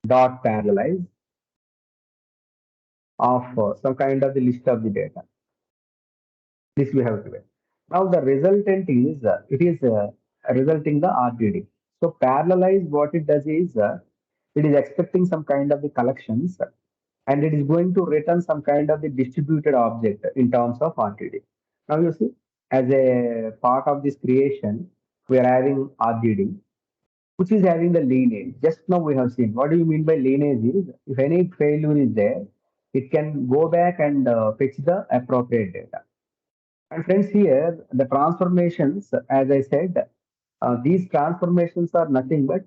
dot parallelize of some kind of the list of the data. This we have given. Now the resultant is it is resulting the RDD. So parallelize what it does is it is expecting some kind of the collections and it is going to return some kind of the distributed object in terms of RTD. Now you see, as a part of this creation, we are having RDD, which is having the lineage. Just now we have seen. What do you mean by lineage is, if any failure is there, it can go back and fetch the appropriate data. And friends, here the transformations, as I said, these transformations are nothing but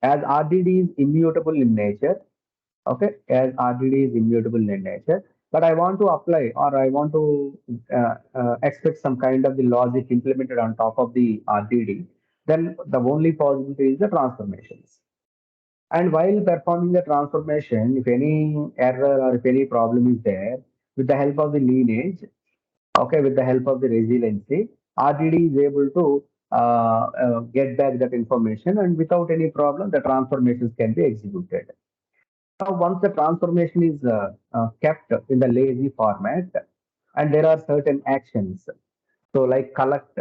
as RDD is immutable in nature, okay, as RDD is immutable in nature, but I want to apply or I want to expect some kind of the logic implemented on top of the RDD, then the only possibility is the transformations. And while performing the transformation, if any error or if any problem is there, with the help of the lineage, Okay, with the help of the resiliency, RDD is able to get back that information, and without any problem, the transformations can be executed. Now, once the transformation is kept in the lazy format, and there are certain actions, so like collect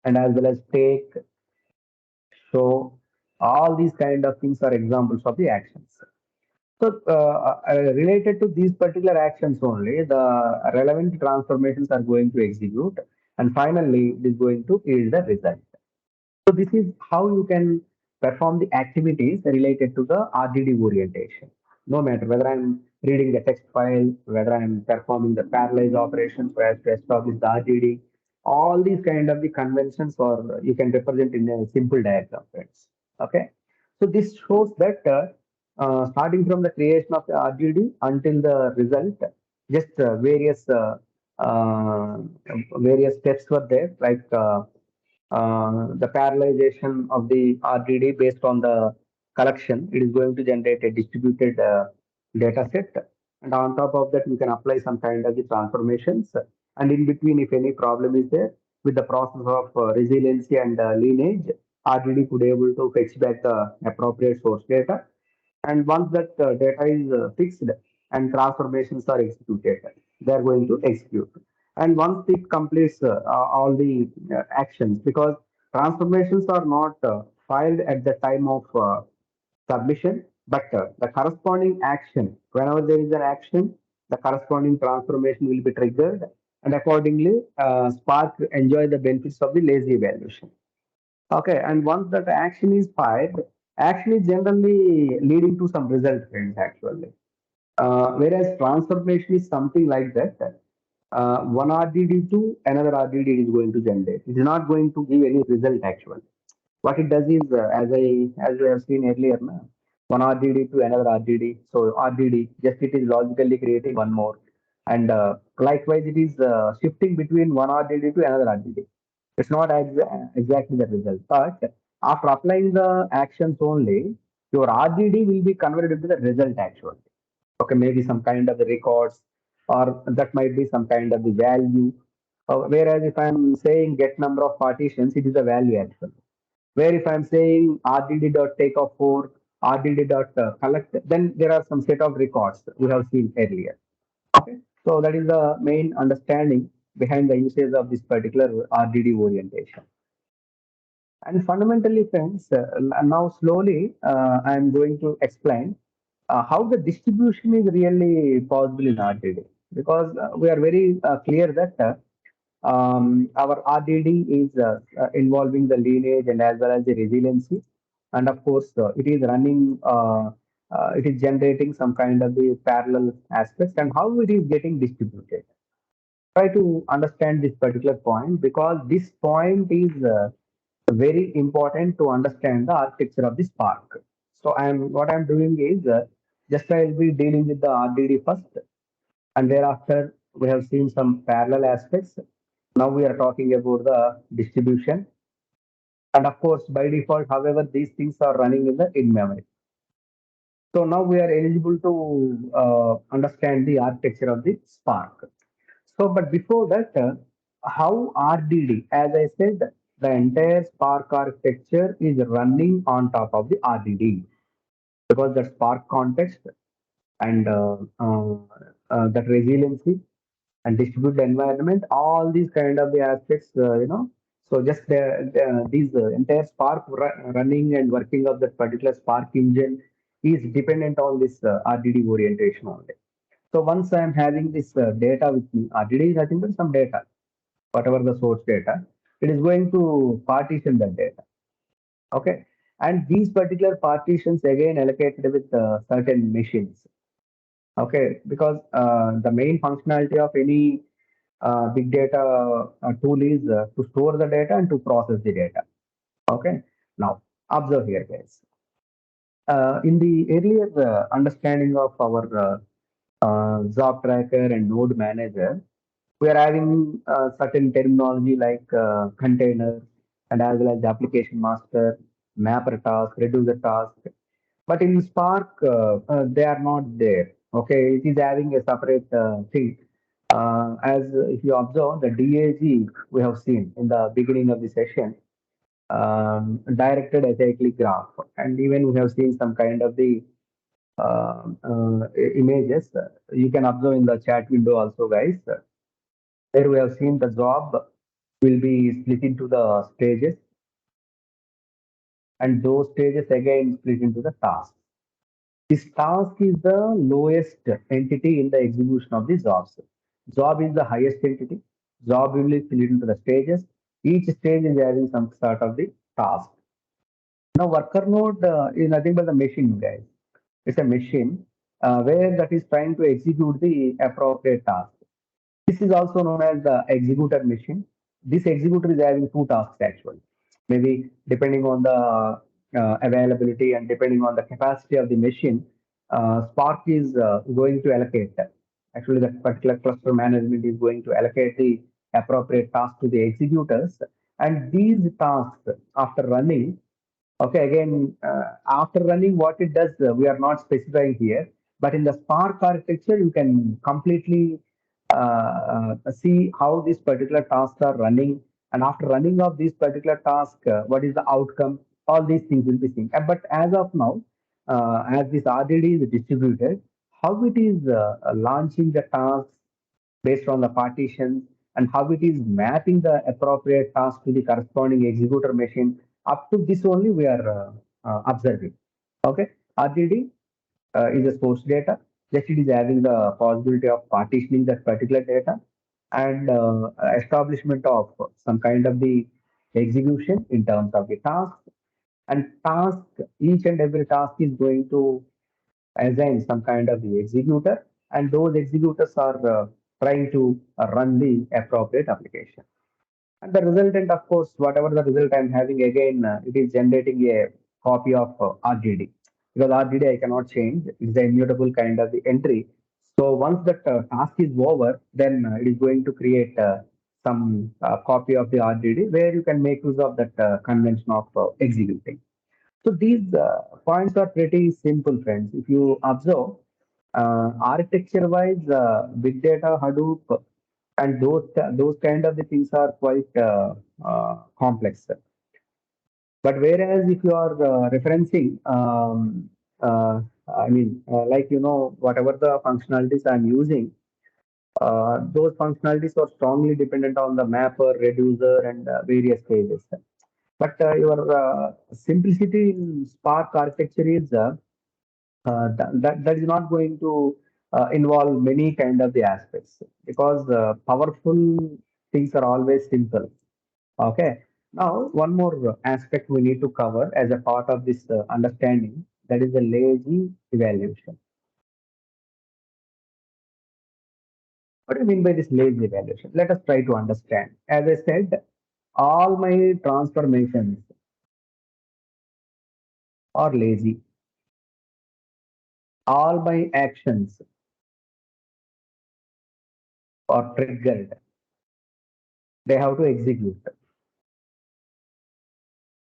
and as well as take, show, all these kind of things are examples of the actions. So, related to these particular actions only, the relevant transformations are going to execute, and finally, it is going to yield the result. So this is how you can perform the activities related to the RDD orientation. No matter whether I'm reading the text file, whether I'm performing the parallel operations where I have to establish the RDD, all these kind of the conventions or you can represent in a simple diagram, friends. Okay. So this shows that starting from the creation of the RDD until the result, just uh, various steps were there, like the parallelization of the RDD based on the collection. It is going to generate a distributed data set. And on top of that, you can apply some kind of the transformations. And in between, if any problem is there, with the process of resiliency and lineage, RDD could able to fetch back the appropriate source data, and once that data is fixed and transformations are executed, they are going to execute. And once it completes all the actions, because transformations are not filed at the time of submission, but the corresponding action, whenever there is an action, the corresponding transformation will be triggered, and accordingly, Spark enjoy the benefits of the lazy evaluation. Okay, and once that action is fired, action is generally leading to some result, friends, actually. Whereas transformation is something like that. One RDD to another RDD is going to generate. It is not going to give any result, actually. What it does is, as we have seen earlier, one RDD to another RDD. So RDD, just it is logically creating one more. And likewise, it is shifting between one RDD to another RDD. It's not exactly the result. But after applying the actions only, your RDD will be converted into the result actually. Okay, maybe some kind of the records, or that might be some kind of the value. Whereas if I'm saying get number of partitions, it is a value actually. Where if I'm saying RDD dot take of 4, RDD dot collect, then there are some set of records we have seen earlier. Okay, so that is the main understanding behind the usage of this particular RDD orientation. And fundamentally, friends, now slowly I'm going to explain how the distribution is really possible in RDD, because we are very clear that our RDD is involving the lineage and as well as the resiliency, and of course it is running. It is generating some kind of the parallel aspects, and how it is getting distributed. Try to understand this particular point, because this point is very important to understand the architecture of the Spark. So I'm what I'm doing is just I'll be dealing with the RDD first, and thereafter we have seen some parallel aspects. Now we are talking about the distribution, and of course by default, however, these things are running in the in memory. So now we are eligible to understand the architecture of the Spark. So, but before that, how RDD, as I said, the entire Spark architecture is running on top of the RDD, because the Spark context and that resiliency and distributed environment, all these kind of the aspects, So just these entire Spark running and working of that particular Spark engine is dependent on this RDD orientation only. So once I am having this data with me, RDD is nothing but some data, whatever the source data, it is going to partition that data. Okay. And these particular partitions again allocated with certain machines. Okay. Because the main functionality of any big data tool is to store the data and to process the data. Okay. Now, observe here, guys. In the earlier understanding of our job tracker and node manager, we are having certain terminology like container and as well as the application master, mapper task, reducer task. But in Spark, they are not there. Okay, it is having a separate thing. As if you observe the DAG we have seen in the beginning of the session, directed acyclic graph, and even we have seen some kind of the images. You can observe in the chat window also, guys. There we have seen the job will be split into the stages, and those stages again split into the tasks. This task is the lowest entity in the execution of the jobs. Job is the highest entity. Job will be split into the stages. Each stage is having some sort of the task. Now, worker node is nothing but the machine, guys. It's a machine where that is trying to execute the appropriate task. This is also known as the executor machine. This executor is having two tasks actually. Maybe depending on the availability and depending on the capacity of the machine, Spark is going to allocate. Actually, that particular cluster management is going to allocate the appropriate task to the executors. And these tasks, after running, okay, again, after running, what it does, we are not specifying here, but in the Spark architecture, you can completely see how these particular tasks are running. And after running of this particular task, what is the outcome? All these things will be seen. But as of now, as this RDD is distributed, how it is launching the tasks based on the partitions and how it is mapping the appropriate task to the corresponding executor machine. Up to this only we are observing. Okay, RDD is a source data. Just it is having the possibility of partitioning that particular data and establishment of some kind of the execution in terms of the task. And task, each and every task is going to assign some kind of the executor, and those executors are trying to run the appropriate application. And the resultant, of course, whatever the result I'm having, again, it is generating a copy of RDD. Because RDD I cannot change. It's an immutable kind of the entry. So once that task is over, then it is going to create some copy of the RDD where you can make use of that convention of executing. So these points are pretty simple, friends. If you observe, architecture-wise, big data, Hadoop, and those kind of the things are quite complex. But whereas if you are referencing, I mean, like whatever the functionalities I'm using, those functionalities are strongly dependent on the mapper, reducer, and various pages. But your simplicity in Spark architecture is that is not going to involve many kind of the aspects because powerful things are always simple. Okay. Now, one more aspect we need to cover as a part of this understanding, that is the lazy evaluation. What do you mean by this lazy evaluation? Let us try to understand. As I said, all my transformations are lazy. All my actions are triggered. They have to execute.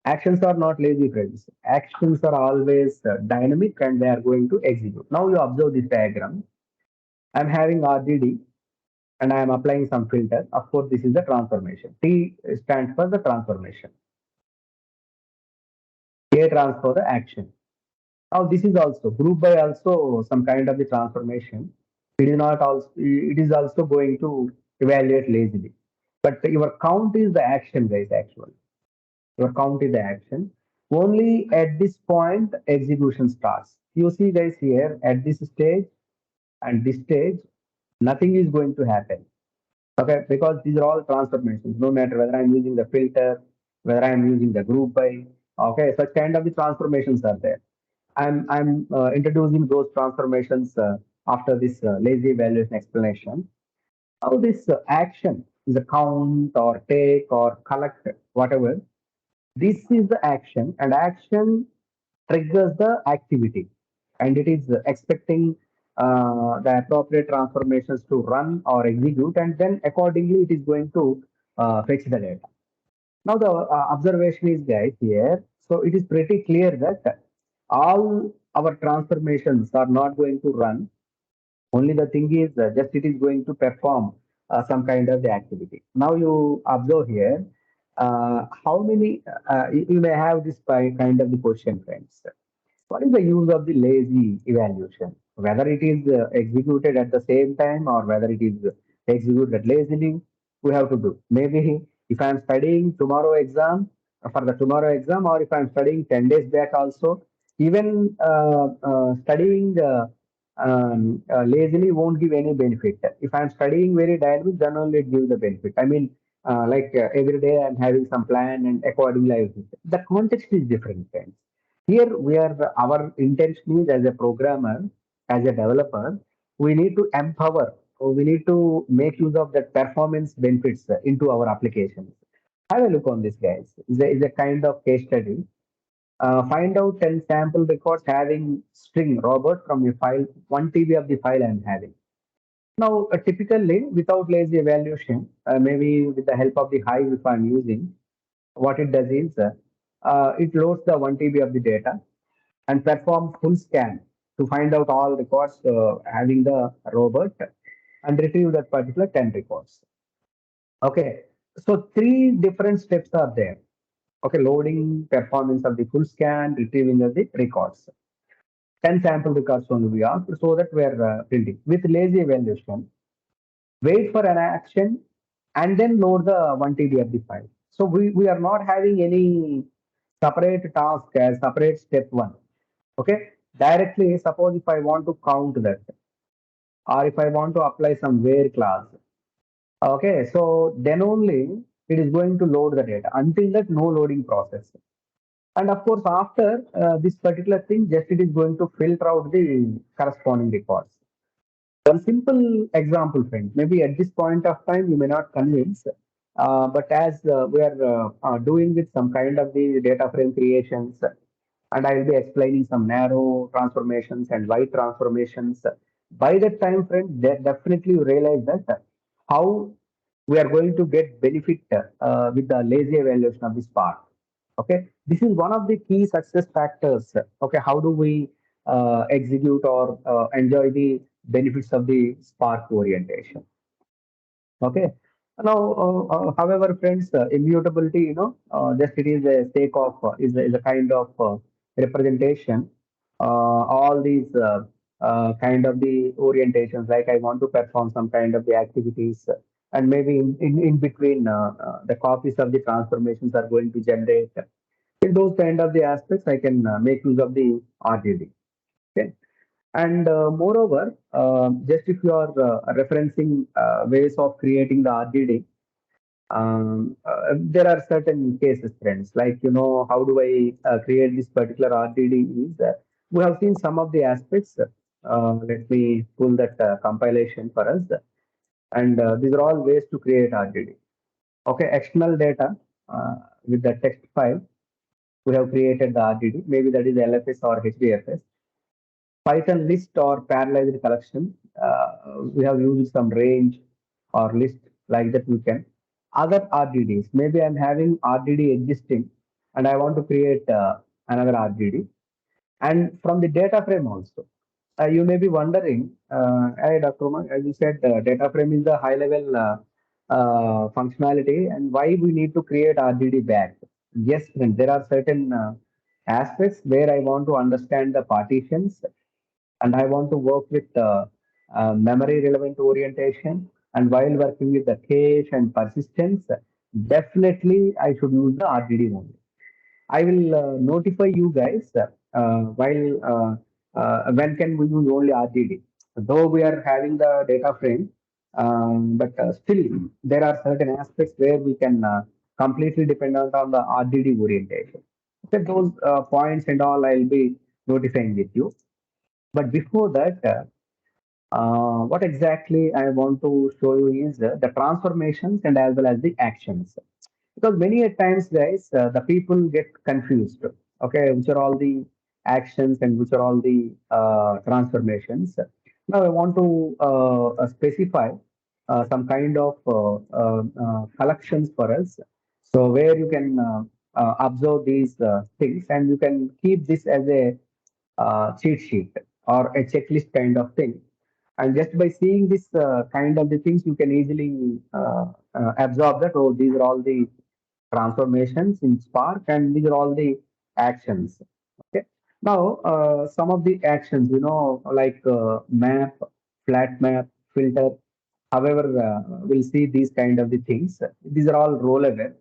Actions are not lazy, friends. Actions are always dynamic and they are going to execute. Now you observe this diagram. I'm having RDD and I am applying some filter. Of course, this is the transformation. T stands for the transformation. A stands for the action. Now this is also group by also some kind of the transformation. It is not also, it is also going to evaluate lazily. But your count is the action, guys, actually. Your count is the action. Only at this point, execution starts. You see, guys, here at this stage and this stage, nothing is going to happen. Okay, because these are all transformations, no matter whether I'm using the filter, whether I'm using the group by, okay, such kind of the transformations are there. I'm introducing those transformations after this lazy evaluation explanation. How this action is a count or take or collect, whatever. This is the action, and action triggers the activity, and it is expecting the appropriate transformations to run or execute, and then accordingly it is going to fetch the data. Now the observation is, guys, here, so it is pretty clear that all our transformations are not going to run. Only the thing is just it is going to perform some kind of the activity. Now you observe here, how many, you may have this kind of the question, friends. What is the use of the lazy evaluation? Whether it is executed at the same time or whether it is executed lazily, we have to do. Maybe if I am studying tomorrow exam, for the tomorrow exam, or if I am studying 10 days back also, even studying lazily won't give any benefit. If I am studying very dynamic, then only it gives the benefit. I mean, every day I'm having some plan and accordingly I will do. The context is different, friends. Here we are, our intention is as a programmer, as a developer, we need to empower, or we need to make use of that performance benefits into our applications. Have a look on this, guys. Is a kind of case study. Find out 10 sample records having string robot from a file, 1 TB of the file I'm having. Now, typically, without lazy evaluation, maybe with the help of the Hive if I'm using, what it does is it loads the 1 TB of the data and perform full scan to find out all records having the robot and retrieve that particular 10 records. Okay, so three different steps are there. Okay, loading, performance of the full scan, retrieving of the records. 10 sample records only we ask so that we are printing. With lazy evaluation, wait for an action and then load the 1 TB of the file. So we are not having any separate task as separate step one. Okay, directly suppose if I want to count that or if I want to apply some where clause. Okay, so then only it is going to load the data. Until that, no loading process. And of course, after this particular thing, just it is going to filter out the corresponding records. One simple example, friends. Maybe at this point of time, you may not convince, but as we are doing with some kind of the data frame creations, and I will be explaining some narrow transformations and wide transformations. By that time, friends, definitely you realize that how we are going to get benefit with the lazy evaluation of this part. Okay, this is one of the key success factors. Okay, how do we execute or enjoy the benefits of the Spark orientation? Okay. Now, however, friends, immutability, just it is a sake of is a kind of representation. All these kind of the orientations, like I want to perform some kind of the activities, and maybe in between the copies of the transformations are going to generate. In those kind of the aspects, I can make use of the RGD. Okay. And moreover, just if you are referencing ways of creating the RGD, there are certain cases, friends, like, how do I create this particular RGD is we have seen some of the aspects. Let me pull that compilation for us. And these are all ways to create RGD. Okay, external data with the text file, we have created the RGD, maybe that is LFS or HDFS. Python list or parallelized collection, we have used some range or list like that we can. Other RDDs, maybe I'm having RDD existing and I want to create another RDD. And from the data frame also, you may be wondering, hey, Dr. Umang, as you said, data frame is the high level functionality and why we need to create RDD back. Yes, friend, there are certain aspects where I want to understand the partitions and I want to work with memory relevant orientation. And while working with the cache and persistence, definitely I should use the RDD only. I will notify you guys while when can we use only RDD. Though we are having the data frame, but still there are certain aspects where we can completely dependent on the RDD orientation. Okay, those points and all I'll be notifying with you. But before that, what exactly I want to show you is the transformations and as well as the actions. Because many a times, guys, the people get confused. Okay, which are all the actions and which are all the transformations. Now, I want to specify some kind of collections for us. So, where you can observe these things and you can keep this as a cheat sheet or a checklist kind of thing. And just by seeing this kind of the things, you can easily absorb that, oh, these are all the transformations in Spark, and these are all the actions. Okay. Now, some of the actions, like map, flat map, filter. However, we'll see these kind of the things. These are all role aware,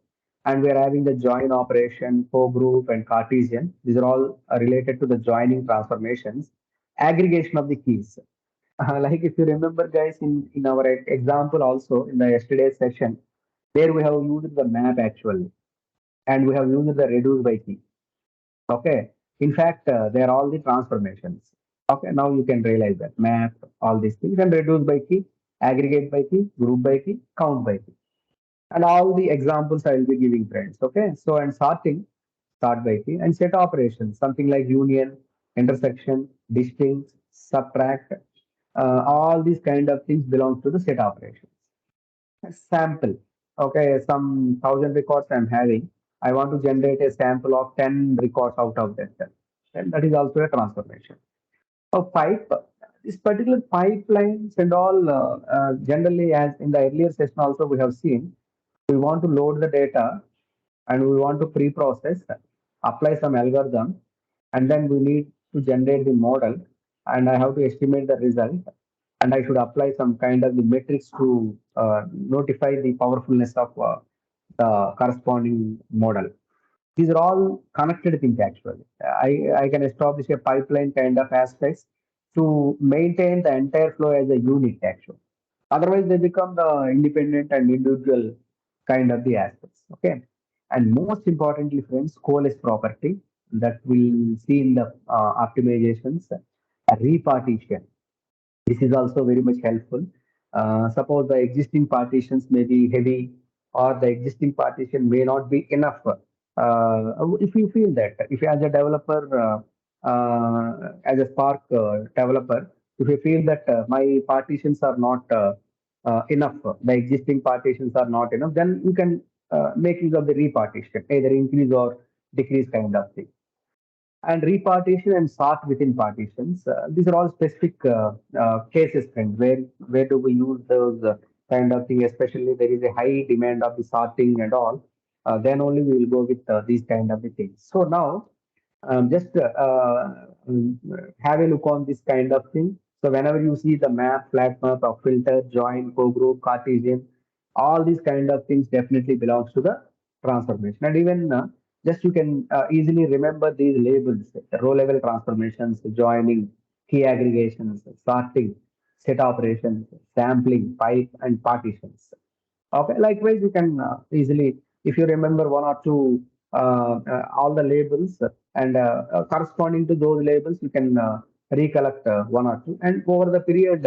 and we are having the join operation, co-group, and Cartesian. These are all related to the joining transformations. Aggregation of the keys. Like if you remember, guys, in our example also in the yesterday's session, there we have used the map actually, and we have used the reduce by key. Okay. In fact, they are all the transformations. Okay. Now you can realize that map, all these things, and reduce by key, aggregate by key, group by key, count by key, and all the examples I will be giving, friends. Okay. So and sorting, start by key, and set operations, something like union, intersection, distinct, subtract. All these kind of things belong to the set operations. Sample. Okay, some 1,000 records I'm having. I want to generate a sample of 10 records out of that 10. And that is also a transformation. A pipe, this particular pipelines and all, generally, as in the earlier session also we have seen, we want to load the data and we want to pre-process, apply some algorithm, and then we need to generate the model, and I have to estimate the result, and I should apply some kind of the metrics to notify the powerfulness of the corresponding model. These are all connected things actually. I can establish a pipeline kind of aspects to maintain the entire flow as a unit actually. Otherwise, they become the independent and individual kind of the aspects. Okay. And most importantly, friends, coalesce property that we'll see in the optimizations, repartition. This is also very much helpful. Suppose the existing partitions may be heavy or the existing partition may not be enough. If you feel that, if you as a developer, as a Spark developer, if you feel that my partitions are not enough, the existing partitions are not enough, then you can make use of the repartition, either increase or decrease kind of thing, and repartition and sort within partitions. These are all specific cases, friends. Where do we use those kind of thing? Especially there is a high demand of the sorting and all. Then only we will go with these kind of the things. So now just have a look on this kind of thing. So whenever you see the map, flat map, or filter, join, co-group, Cartesian, all these kind of things definitely belongs to the transformation. And even just you can easily remember these labels: row level transformations, joining, key aggregations, sorting, set operations, sampling, pipe, and partitions. Okay, likewise, you can easily, if you remember one or two, all the labels, and corresponding to those labels, you can recollect one or two. And over the period,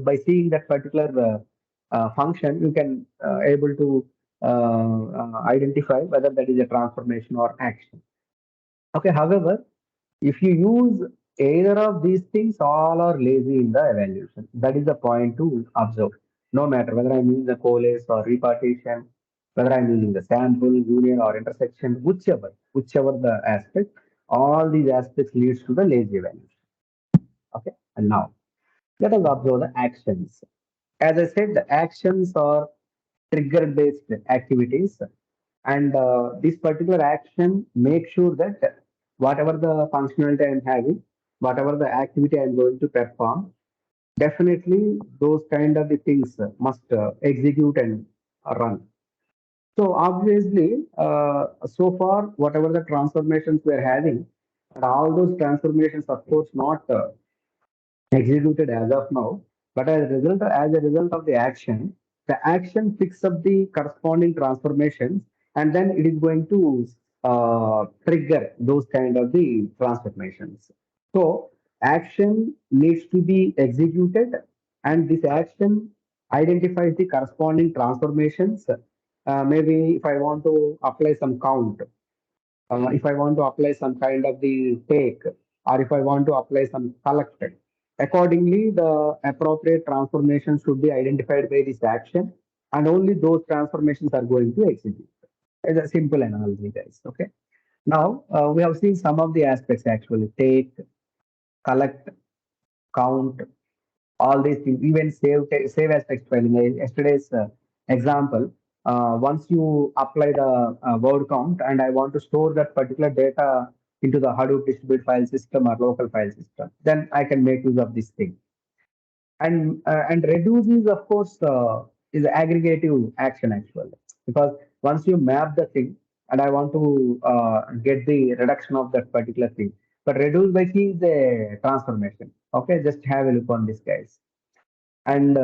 by seeing that particular function, you can able to identify whether that is a transformation or action. Okay, however, if you use either of these things, all are lazy in the evaluation. That is the point to observe. No matter whether I'm using the coalesce or repartition, whether I'm using the sample, union, or intersection, whichever the aspect, all these aspects leads to the lazy evaluation. Okay, and now let us observe the actions. As I said, the actions are trigger-based activities, and this particular action makes sure that whatever the functionality I'm having, whatever the activity I'm going to perform, definitely those kind of the things must execute and run. So obviously, so far, whatever the transformations we're having, and all those transformations, of course, not executed as of now, but as a result of the action picks up the corresponding transformations, and then it is going to trigger those kind of the transformations. So action needs to be executed, and this action identifies the corresponding transformations. Maybe if I want to apply some count, if I want to apply some kind of the take, or if I want to apply some collect, accordingly, the appropriate transformations should be identified by this action, and only those transformations are going to execute. It's a simple analogy, guys. Okay. Now, we have seen some of the aspects actually: take, collect, count, all these things, even save as text file. In yesterday's example, once you apply the word count, and I want to store that particular data into the Hadoop distributed file system or local file system, then I can make use of this thing. And reduce is of course is aggregative action actually, because once you map the thing and I want to get the reduction of that particular thing, but reduce by key is a transformation. Okay, just have a look on this guys. And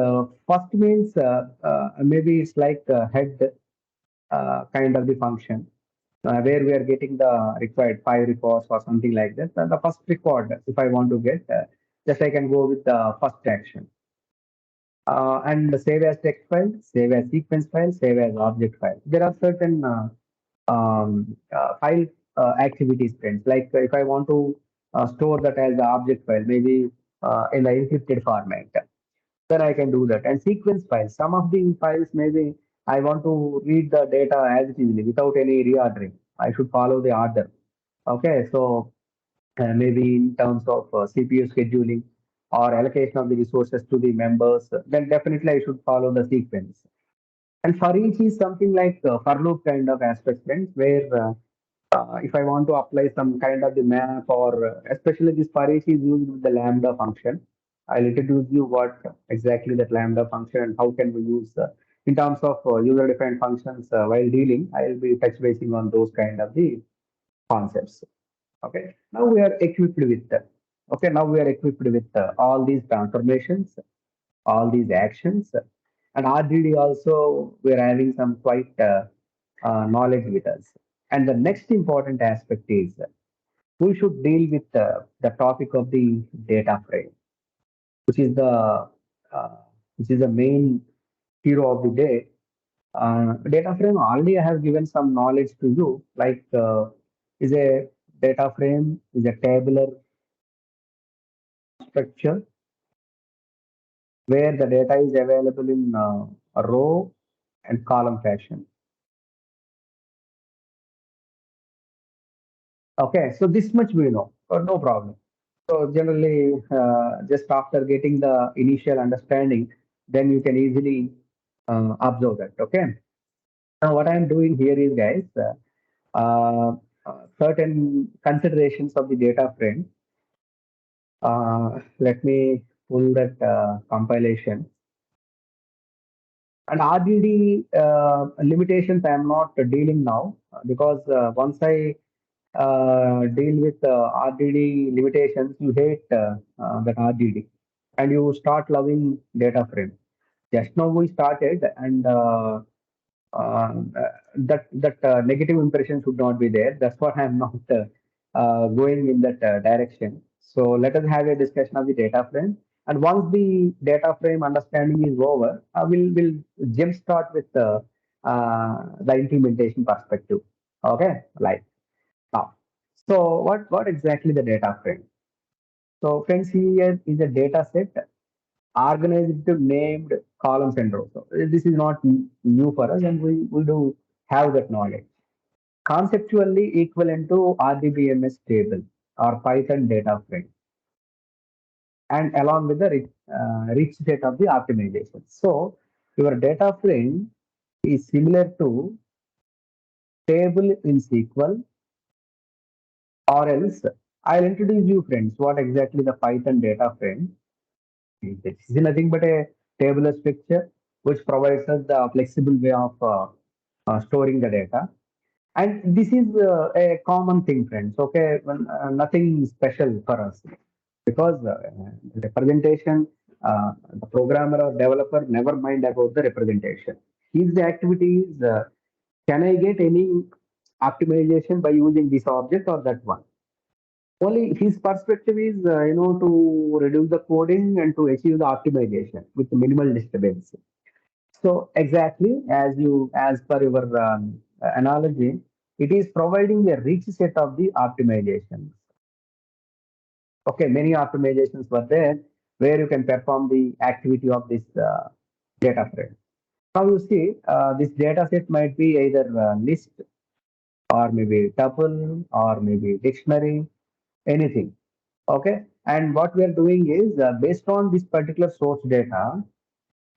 first means maybe it's like head kind of the function where we are getting the required 5 records or something like that. And the first record, if I want to get, just I can go with the first action. And save as text file, save as sequence file, save as object file. There are certain file activities, friends. Like if I want to store that as the object file, maybe in the encrypted format, then I can do that. And sequence files, some of the files maybe I want to read the data as it is without any reordering. I should follow the order. Okay, so maybe in terms of CPU scheduling or allocation of the resources to the members, then definitely I should follow the sequence. And for each is something like for loop kind of aspect, friends, where if I want to apply some kind of the map or especially this for each is used with the lambda function. I'll introduce you what exactly that lambda function and how can we use in terms of user-defined functions while dealing. I'll be touch basing on those kind of the concepts. Okay, now we are equipped with okay, now we are equipped with all these transformations, all these actions, and RDD also we are having some quite knowledge with us. And the next important aspect is we should deal with the topic of the data frame, which is the uh, which is the main hero of the day. Data frame already I have given some knowledge to you, like is a data frame is a tabular structure where the data is available in a row and column fashion. Okay, so this much we know, no problem. So generally, just after getting the initial understanding, then you can easily observe that. Okay. Now, what I'm doing here is, guys, certain considerations of the data frame. Let me pull that compilation. And RDD limitations I am not dealing now because once I deal with RDD limitations, you hate that RDD and you start loving data frame. Just now we started, and that negative impression should not be there. That's what I'm not going in that direction. So let us have a discussion of the data frame. And once the data frame understanding is over, we'll jump start with the implementation perspective. Okay, like now. So what exactly the data frame? So friends, here is a data set organized into named columns and rows. So this is not new for us, and we do have that knowledge. Conceptually equivalent to RDBMS table or Python data frame, and along with the rich set of the optimization. So your data frame is similar to table in SQL, or else I'll introduce you friends what exactly the Python data frame is. This is nothing but a tabular structure which provides us the flexible way of storing the data. And this is a common thing, friends. Okay, well, nothing special for us because the representation, the programmer or developer never mind about the representation. His activity is, can I get any optimization by using this object or that one? Only his perspective is, to reduce the coding and to achieve the optimization with minimal disturbance. So exactly as per your analogy, it is providing a rich set of the optimizations. Okay, many optimizations were there where you can perform the activity of this data frame. Now you see this data set might be either list or maybe tuple or maybe dictionary, anything. Okay. And what we are doing is based on this particular source data,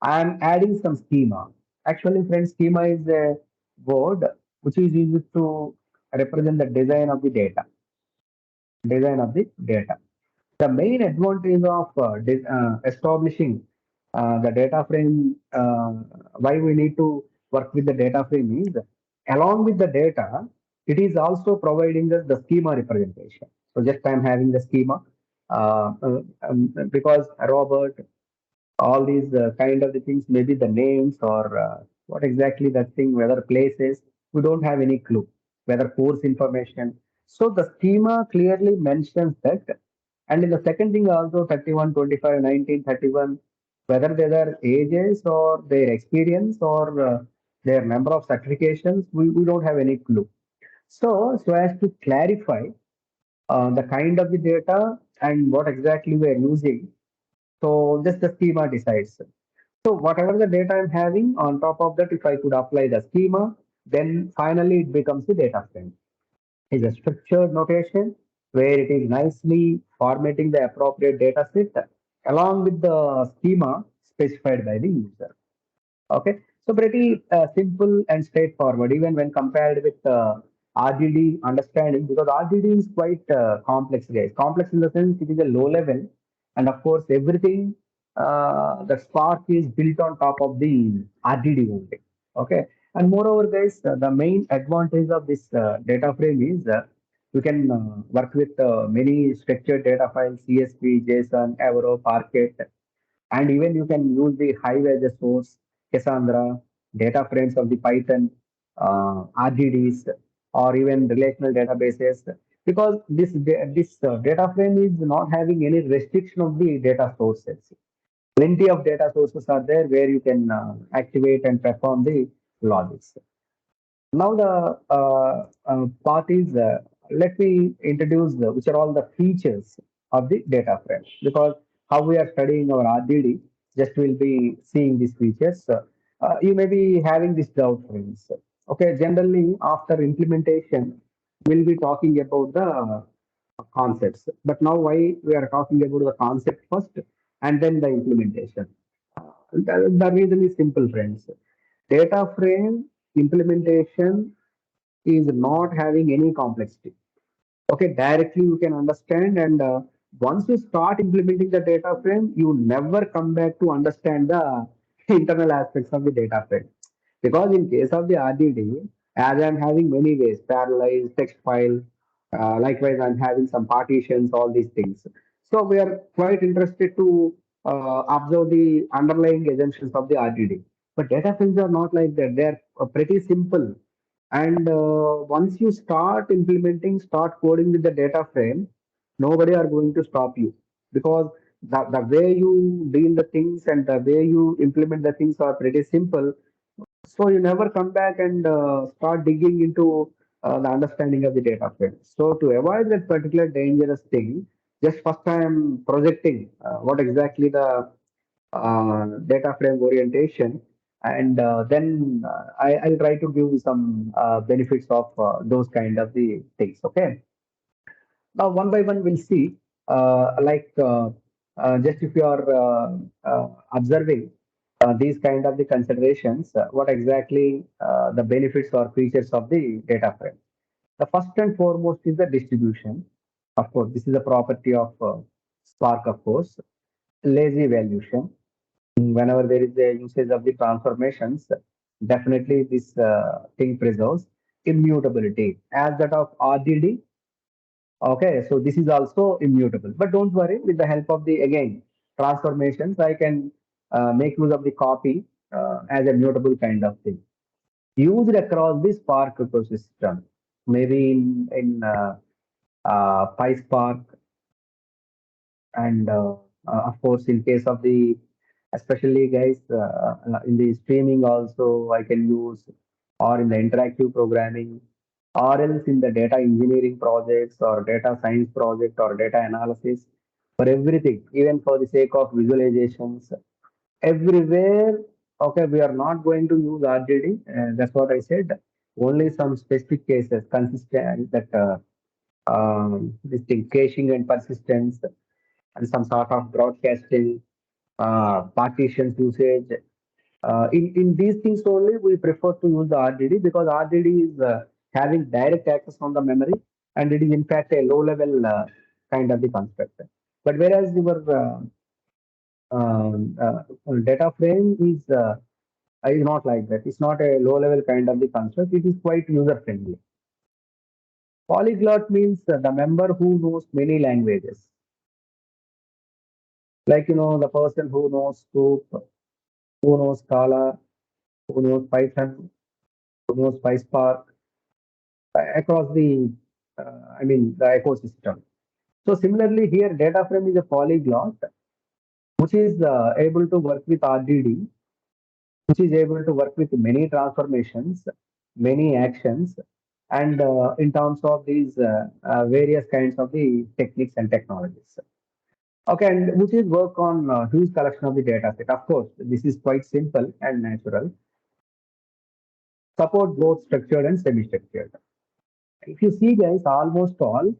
I am adding some schema. Actually, friends, schema is a word which is used to represent the design of the data. The main advantage of establishing the data frame, why we need to work with the data frame is along with the data, it is also providing us the schema representation. So just I'm having the schema because Robert, all these kind of the things, maybe the names or what exactly that thing, whether places, we don't have any clue, whether course information. So the schema clearly mentions that. And in the second thing also 31, 25, 19, 31, whether they are ages or their experience or their number of certifications, we don't have any clue. So as to clarify the kind of the data and what exactly we are using, so just the schema decides. So whatever the data I'm having, on top of that, if I could apply the schema, then finally it becomes the data frame. It's a structured notation where it is nicely formatting the appropriate data set along with the schema specified by the user. Okay, so pretty simple and straightforward, even when compared with RDD understanding, because RDD is quite complex, guys. Complex in the sense it is a low level, and of course, everything the Spark is built on top of the RDD only. Okay, and moreover, guys, the main advantage of this data frame is you can work with many structured data files, CSV, JSON, Avro, Parquet, and even you can use the Hive as a source, Cassandra, data frames of the Python, RDDs, or even relational databases. Because this data frame is not having any restriction of the data sources. Plenty of data sources are there where you can activate and perform the logics. Now the part is, let me introduce which are all the features of the data frame, because how we are studying our RDD, just will be seeing these features. You may be having this doubt, friends. Okay, generally after implementation, we'll be talking about the concepts. But now why we are talking about the concept first and then the implementation? The reason is simple, friends. Data frame implementation is not having any complexity. Okay, directly you can understand, and once you start implementing the data frame, you never come back to understand the internal aspects of the data frame. Because in case of the RDD, as I'm having many ways, parallelized text file, likewise I'm having some partitions, all these things. So we are quite interested to observe the underlying assumptions of the RDD. But data frames are not like that. They are pretty simple, and once you start implementing, start coding with the data frame, nobody are going to stop you, because the way you deal the things and the way you implement the things are pretty simple. So you never come back and start digging into the understanding of the data frame. So to avoid that particular dangerous thing, just first I am projecting what exactly the data frame orientation, and then I'll try to give some benefits of those kind of the things. Okay, now one by one we'll see, just if you are observing these kind of the considerations, what exactly the benefits or features of the data frame. The first and foremost is the distribution. Of course, this is a property of Spark, of course. Lazy evaluation. Whenever there is a usage of the transformations, definitely this thing preserves immutability as that of RDD. Okay, so this is also immutable. But don't worry, with the help of the again transformations, I can make use of the copy as a mutable kind of thing used across the Spark ecosystem. Maybe in PySpark, and of course in case of the, especially guys, in the streaming also I can use, or in the interactive programming, or else in the data engineering projects or data science project or data analysis, for everything, even for the sake of visualizations, everywhere. Okay, we are not going to use RDD, that's what I said. Only some specific cases consistent that this thing caching and persistence. and some sort of broadcasting, partitions usage. In these things only, we prefer to use the RDD because RDD is having direct access on the memory, and it is in fact a low-level kind of the construct. But whereas your data frame is not like that. It's not a low-level kind of the construct. It is quite user-friendly. Polyglot means the member who knows many languages, like the person who knows Scoop, who knows Scala, who knows Python, who knows PySpark, across the ecosystem. So similarly here, data frame is a polyglot which is able to work with RDD, which is able to work with many transformations, many actions, and in terms of these various kinds of the techniques and technologies. Okay, and which is work on huge collection of the data set. Of course, this is quite simple and natural. Support both structured and semi-structured. If you see, guys, almost all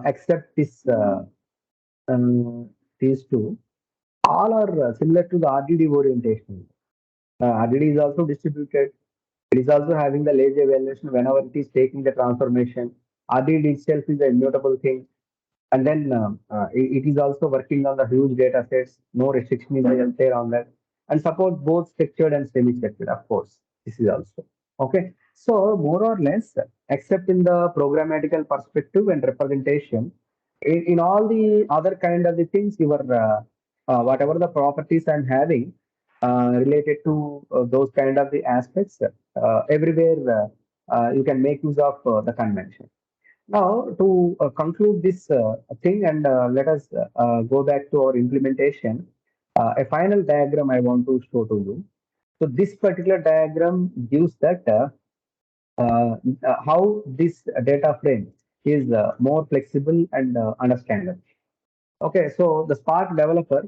except these two, all are similar to the RDD orientation. RDD is also distributed. It is also having the lazy evaluation whenever it is taking the transformation. RDD itself is a immutable thing. And then it is also working on the huge data sets. No restriction is there on that. And support both structured and semi-structured, of course. This is also. Okay. So more or less, except in the programmatical perspective and representation, in all the other kind of the things, your whatever the properties I'm having related to those kind of the aspects, everywhere you can make use of the convention. Now, to conclude this thing and let us go back to our implementation, a final diagram I want to show to you. So this particular diagram gives that how this data frame is more flexible and understandable. Okay, so the Spark developer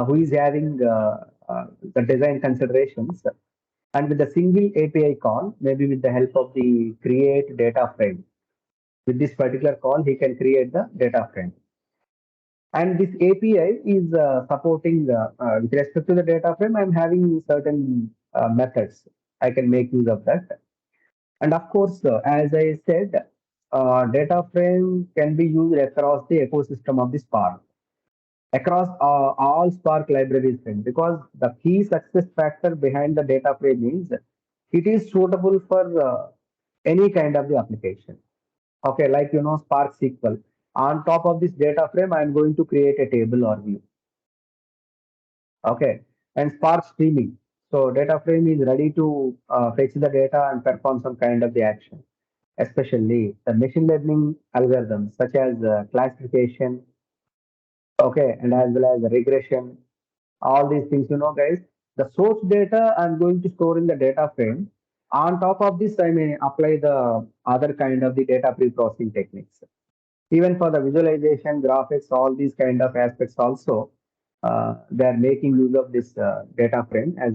who is having the design considerations and with a single API call, maybe with the help of the create data frame. With this particular call, he can create the data frame. And this API is supporting, with respect to the data frame, I'm having certain methods. I can make use of that. And of course, as I said, data frame can be used across the ecosystem of the Spark, across all Spark libraries, because the key success factor behind the data frame is it is suitable for any kind of the application. Okay, like Spark SQL. On top of this data frame, I'm going to create a table or view. Okay, and Spark streaming. So data frame is ready to fetch the data and perform some kind of the action, especially the machine learning algorithms such as classification, okay, and as well as regression. All these things, guys. The source data I'm going to store in the data frame. On top of this, I may apply the other kind of the data pre-processing techniques. Even for the visualization, graphics, all these kind of aspects also, they are making use of this data frame as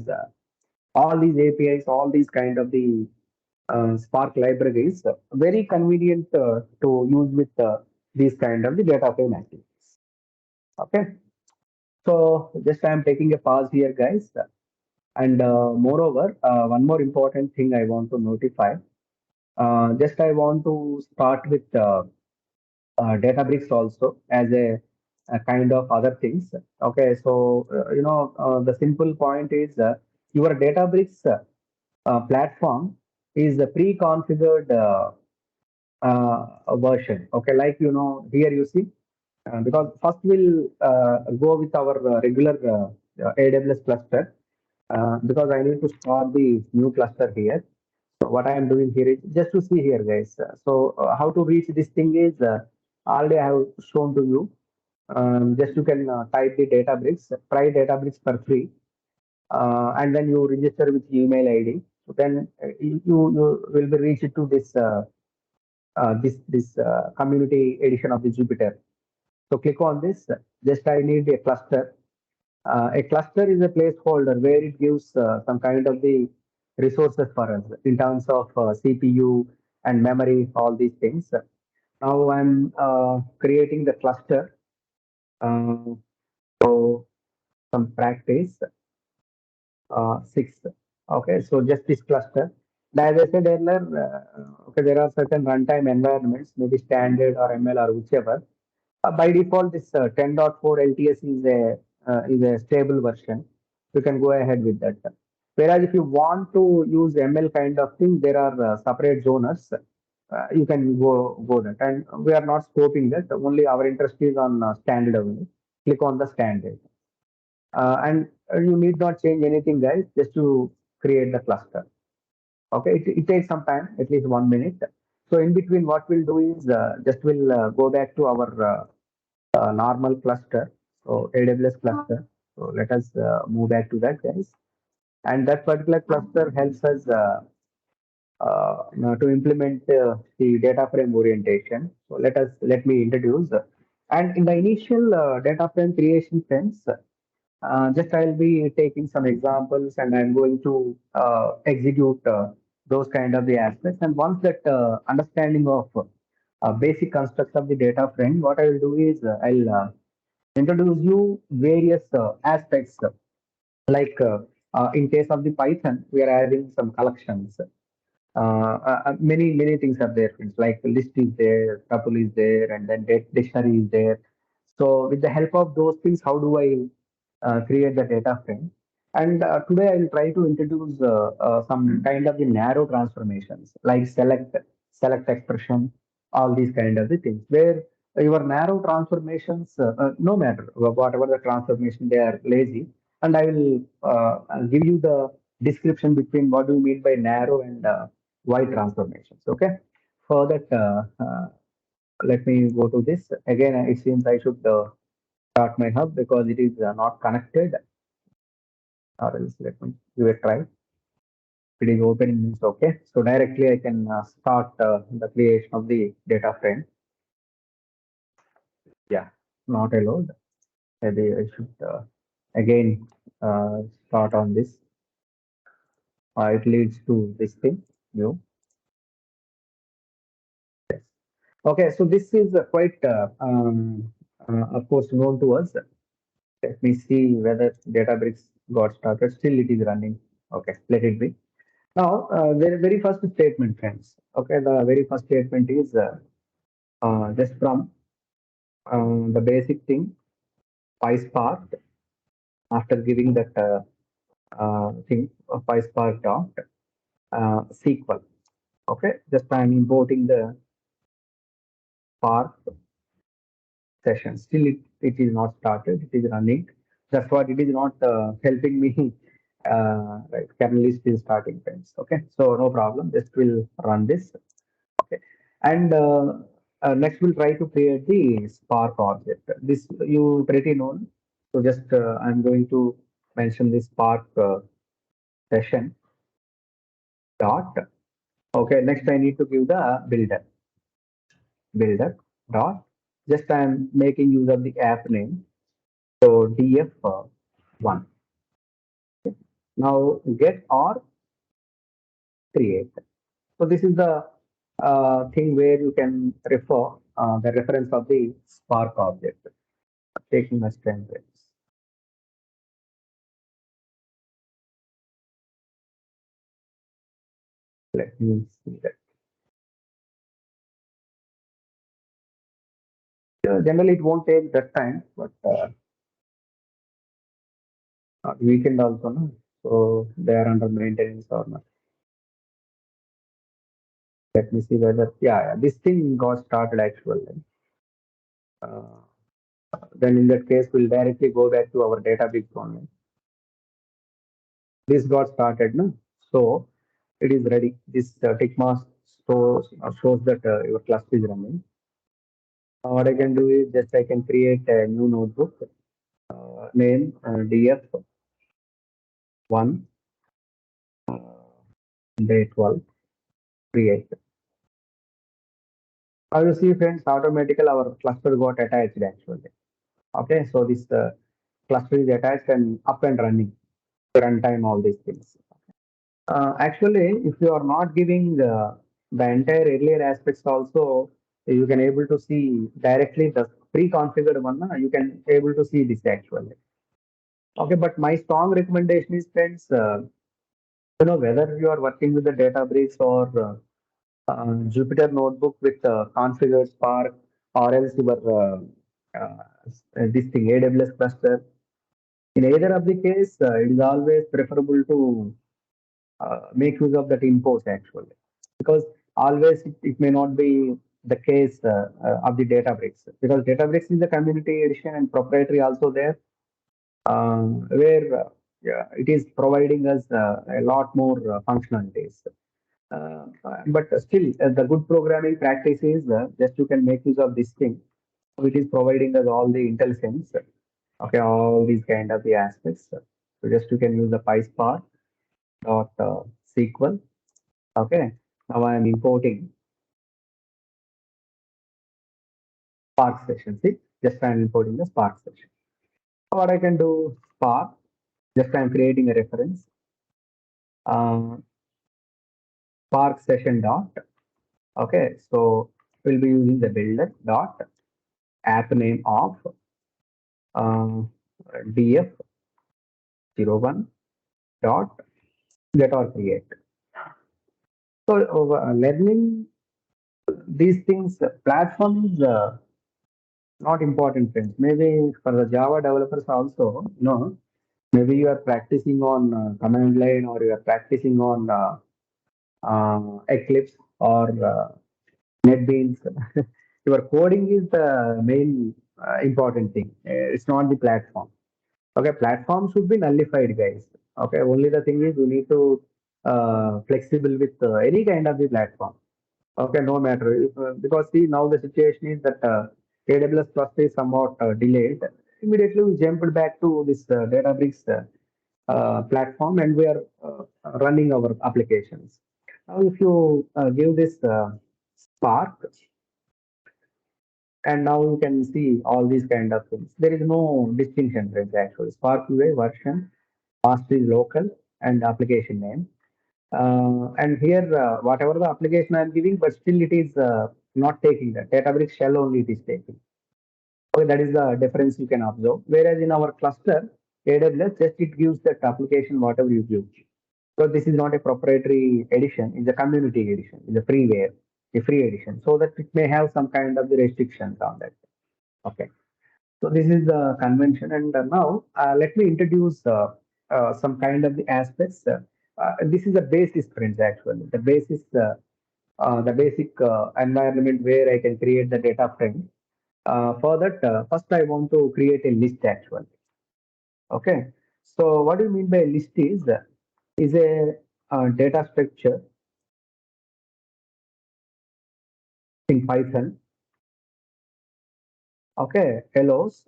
all these APIs, all these kind of the Spark libraries, very convenient to use with these kind of the data frame activities. Okay, so just I'm taking a pause here, guys. And moreover, one more important thing I want to notify. Just I want to start with Databricks also as a kind of other things. Okay, so the simple point is your Databricks platform is a pre-configured version. Okay, like here you see, because first we'll go with our regular AWS cluster because I need to start the new cluster here. So what I am doing here is just to see here, guys. So how to reach this thing is already I have shown to you. Just you can type the Databricks, try Databricks for free, and then you register with email ID. So then you will be reached to this community edition of the Jupyter. So click on this. Just I need a cluster. A cluster is a placeholder where it gives some kind of the resources for us in terms of CPU and memory, all these things. Now I'm creating the cluster. Uh, so some practice, 6. Okay, so just this cluster. As I said earlier, okay, there are certain runtime environments, maybe standard or ML or whichever. By default, this 10.4 LTS is a stable version. You can go ahead with that. Whereas if you want to use ML kind of thing, there are separate zoners. You can go that, and we are not scoping that. Only our interest is on standard only. Click on the standard, and you need not change anything, guys. Just to create the cluster. Okay, it takes some time, at least 1 minute. So in between, what we'll do is just we'll go back to our normal cluster, so AWS cluster. So let us move back to that, guys. And that particular cluster helps us to implement the data frame orientation. So let me introduce. And in the initial data frame creation sense, just I'll be taking some examples and I'm going to execute those kind of the aspects. And once that understanding of basic constructs of the data frame, what I will do is I'll introduce you various aspects like in case of the Python, we are adding some collections. Many things are there. It's like list is there, tuple is there, and then dictionary is there. So with the help of those things, how do I create the data frame? And today I will try to introduce some kind of the narrow transformations like select expression, all these kind of the things where your narrow transformations, no matter whatever the transformation, they are lazy. And I will give you the description between what do you mean by narrow and wide transformations. Okay. For that, let me go to this again. It seems I should start my hub because it is not connected, or else let me give a try. It is opening means okay. So directly I can start the creation of the data frame. Yeah, not allowed. Maybe I should again start on this. It leads to this thing. New. Yes. Okay, so this is quite, of course, known to us. Let me see whether Databricks got started. Still, it is running. Okay, let it be. Now, the very first statement, friends. Okay, the very first statement is just from the basic thing, PySpark. After giving that thing, PySpark dot SQL. Okay, just I'm importing the Spark session. Still, it is not started. It is running. That's what it is not helping me. Right, kernel is still starting, friends. Okay, so no problem. Just will run this. Okay, and next we'll try to create the Spark object. This you pretty known. So just I'm going to mention the Spark session dot. Okay, next I need to give the builder dot. Just I'm making use of the app name. So df one. Now get or create. So this is the thing where you can refer the reference of the Spark object. Taking a standard. Let me see that. Generally, it won't take that time, but weekend also, no? So they are under maintenance or not. Let me see whether, yeah, this thing got started actually. Uh, then in that case, we'll directly go back to our database only. This got started, no? So it is ready. This tick mark shows that your cluster is running. What I can do is just I can create a new notebook, name df1 day 12 create. Now you see, friends, automatically our cluster got attached actually. Okay, so this cluster is attached and up and running, runtime, all these things. Actually, if you are not giving the entire earlier aspects also, you can able to see directly the pre-configured one, you can able to see this actually. Okay, but my strong recommendation is, friends, whether you are working with the Databricks or Jupyter Notebook with configured Spark, or else your this thing AWS cluster. In either of the case, it is always preferable to make use of that import actually, because always it may not be the case of the Databricks, because Databricks is the community edition and proprietary also there, where yeah, it is providing us a lot more functionalities. But still, the good programming practice is just you can make use of this thing. So it is providing us all the intelligence, okay, all these kind of the aspects. So just you can use the PySpark dot SQL. Okay, now I am importing Spark session. See, just I am importing the Spark session. What I can do, Spark, just I am creating a reference. Uh, Spark session dot. Okay, so we'll be using the builder dot app name of df01 dot get or create. So learning these things, platform is not important, friends. Maybe for the Java developers also, maybe you are practicing on command line, or you are practicing on Eclipse or NetBeans. Your coding is the main important thing. It's not the platform. Okay, platform should be nullified, guys. Okay, only the thing is you need to flexible with any kind of the platform. Okay, no matter if, because see now the situation is that AWS cluster is somewhat delayed. Immediately we jumped back to this Databricks platform, and we are running our applications. Now, if you give this Spark, and now you can see all these kind of things. There is no distinction, friends. Actually, Spark UI version, master is local, and application name. And here, whatever the application I'm giving, but still it is not taking that. Databricks shell only it is taking. Okay, that is the difference you can observe. Whereas in our cluster, AWS just it gives that application whatever you give. So this is not a proprietary edition; it's a community edition. It's a freeware, a free edition, so that it may have some kind of the restrictions on that. Okay. So this is the convention, and now let me introduce some kind of the aspects. This is the basis, friends. Actually, the basic environment where I can create the data frame. For that, first I want to create a list. Actually, okay. So what do you mean by list is a data structure in Python. Okay, allows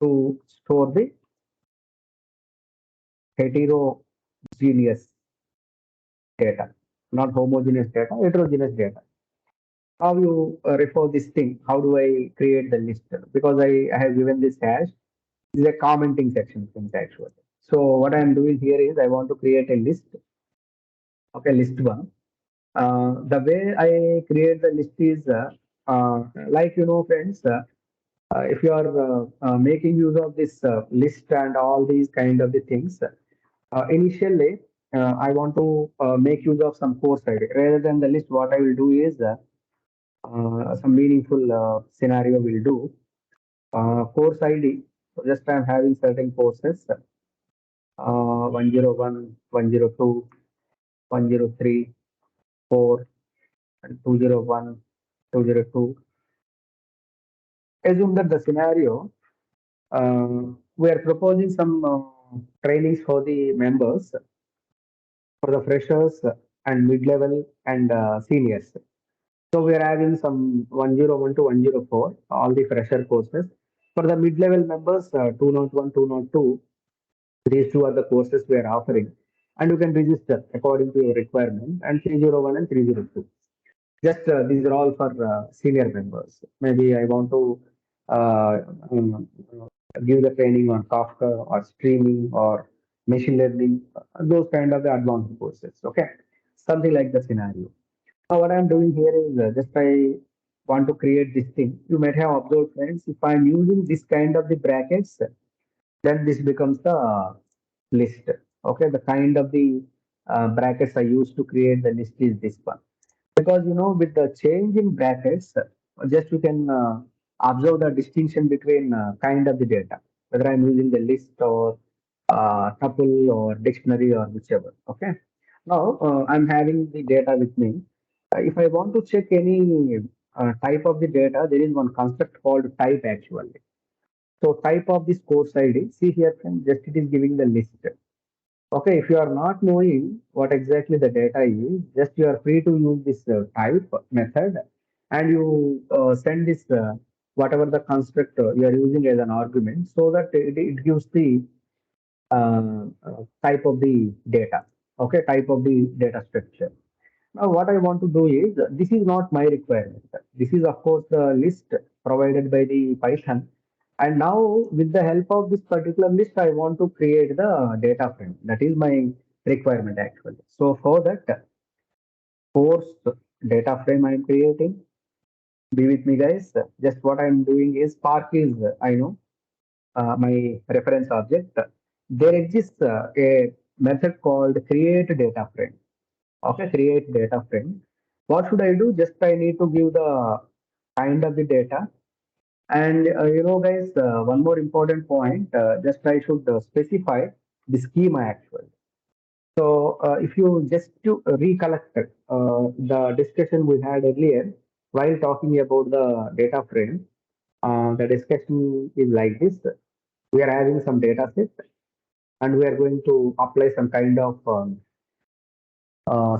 to store the heterogeneous data, not homogeneous data, heterogeneous data. How you refer this thing? How do I create the list? Because I have given this hash. This is a commenting section things actually. So what I am doing here is I want to create a list. Okay, list one. The way I create the list is like friends. If you are making use of this list and all these kind of the things, initially I want to make use of some course ID rather than the list. What I will do is some meaningful scenario will do. Course ID, so just I'm having certain courses 101, 102, 103, 4, and 201, 202. Assume that the scenario, we are proposing some trainings for the members, for the freshers and mid-level and seniors. So we are having some 101 to 104, all the fresher courses. For the mid-level members, 201, 202, these two are the courses we are offering. And you can register according to your requirement, and 301 and 302. Just these are all for senior members. Maybe I want to uh, um, give the training on Kafka or streaming or machine learning, those kind of the advanced courses. Okay, something like the scenario. Now what I'm doing here is just I want to create this thing, you might have observed, friends, if I'm using this kind of the brackets, then this becomes the list. Okay, the kind of the brackets I use to create the list is this one. Because with the change in brackets, just you can observe the distinction between kind of the data, whether I'm using the list or tuple or dictionary or whichever. Okay. Now I'm having the data with me. If I want to check any type of the data, there is one construct called type actually. So type of this course ID, see here, friend, just it is giving the list. Okay, if you are not knowing what exactly the data is, just you are free to use this type method, and you send this whatever the constructor you are using as an argument, so that it gives the type of the data. Okay, type of the data structure. Now, what I want to do is, this is not my requirement. This is, of course, the list provided by the Python. And now, with the help of this particular list, I want to create the data frame. That is my requirement, actually. So, for that course data frame I am creating, be with me, guys. Just what I am doing is Spark is, I know, my reference object. There exists a method called create data frame. Okay, create data frame. What should I do? Just I need to give the kind of the data. And guys, one more important point, just I should specify the schema actually. So if you just to recollect the discussion we had earlier while talking about the data frame, the discussion is like this. We are having some data set and we are going to apply some kind of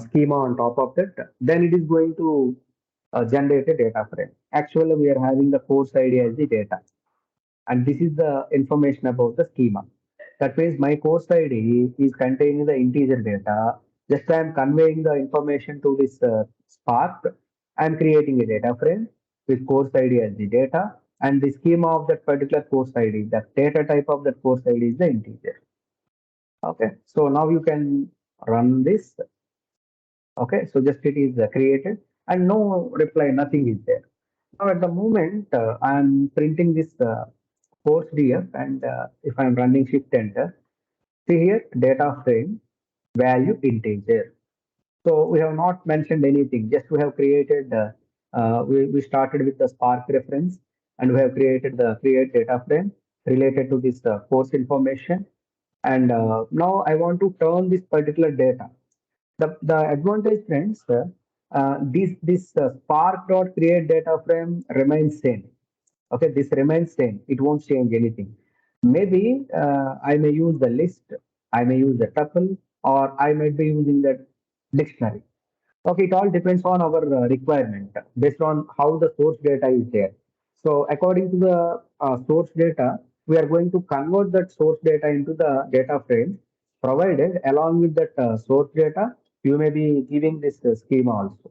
schema on top of that, then it is going to generate a data frame. Actually, we are having the course ID as the data, and this is the information about the schema. That means my course ID is containing the integer data. Just I am conveying the information to this Spark. I am creating a data frame with course ID as the data, and the schema of that particular course ID, the data type of that course ID is the integer. Okay, so now you can run this. Okay, so just it is created and no reply, nothing is there. Now at the moment, I'm printing this course df, and if I'm running shift enter, see here data frame value integer. So we have not mentioned anything, just we have created, we started with the Spark reference and we have created the create data frame related to this course information. And now I want to turn this particular data. The advantage, friends, this Spark dot create data frame remains same. Okay, this remains same. It won't change anything. Maybe I may use the list, I may use the tuple, or I might be using the dictionary. Okay, it all depends on our requirement based on how the source data is there. So according to the source data, we are going to convert that source data into the data frame provided along with that source data. You may be giving this schema also.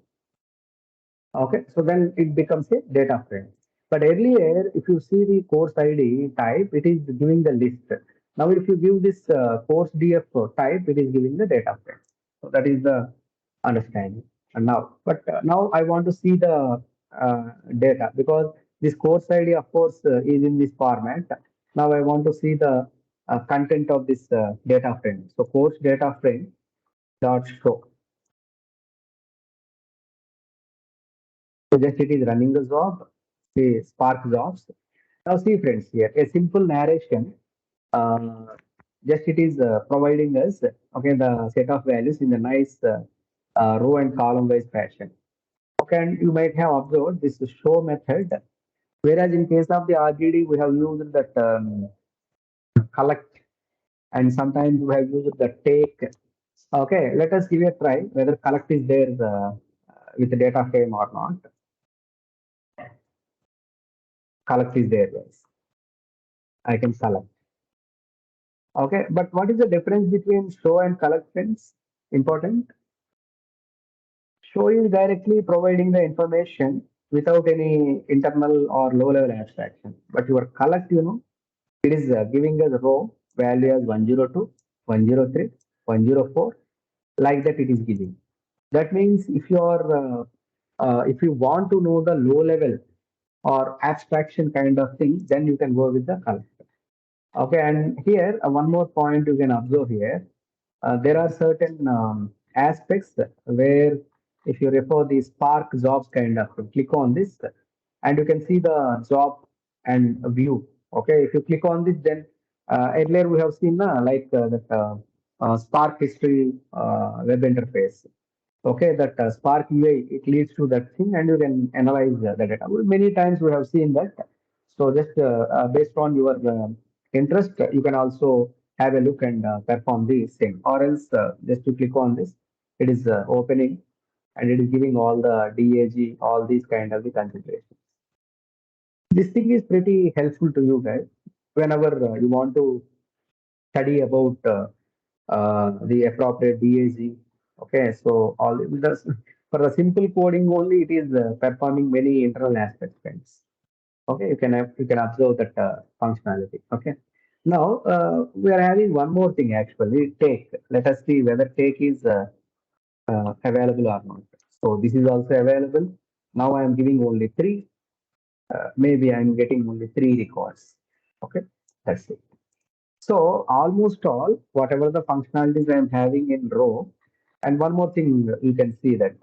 Okay, so then it becomes a data frame. But earlier, if you see the course ID type, it is giving the list. Now, if you give this course DF type, it is giving the data frame. So that is the understanding. And now, but now I want to see the data because this course ID, of course, is in this format. Now I want to see the content of this data frame. So course data frame dot show. So just it is running the job, the Spark jobs. Now see friends here, a simple narration, uh, just it is providing us, okay, the set of values in a nice row and column wise fashion. Okay, and you might have observed this show method, whereas in case of the RGD, we have used that collect, and sometimes we have used the take. Okay, let us give a try whether collect is there with the data frame or not. Collect is there, guys. I can select. Okay, but what is the difference between show and collect, friends? Important. Show is directly providing the information without any internal or low level abstraction. But your collect, it is giving us row value as 102, 103, 104, like that it is giving. That means if you are If you want to know the low level or abstraction kind of thing, then you can go with the color. Okay, and here one more point you can observe here. There are certain aspects where if you refer the Spark jobs kind of, click on this and you can see the job and view. Okay, if you click on this, then earlier we have seen that Spark history web interface. Okay, that Spark UI, it leads to that thing and you can analyze the data. Many times we have seen that. So just based on your interest, you can also have a look and perform the same. Or else just to click on this, it is opening and it is giving all the DAG, all these kind of the considerations. This thing is pretty helpful to you guys whenever you want to study about the appropriate DAG. Okay, so all the for the simple coding only, it is performing many internal aspects. Friends. Okay, you can observe that functionality. Okay, now we are having one more thing actually. Take. Let us see whether take is available or not. So this is also available. Now I am giving only three. Maybe I am getting only three records. Okay, that's it. So almost all, whatever the functionalities I am having in row, and one more thing you can see that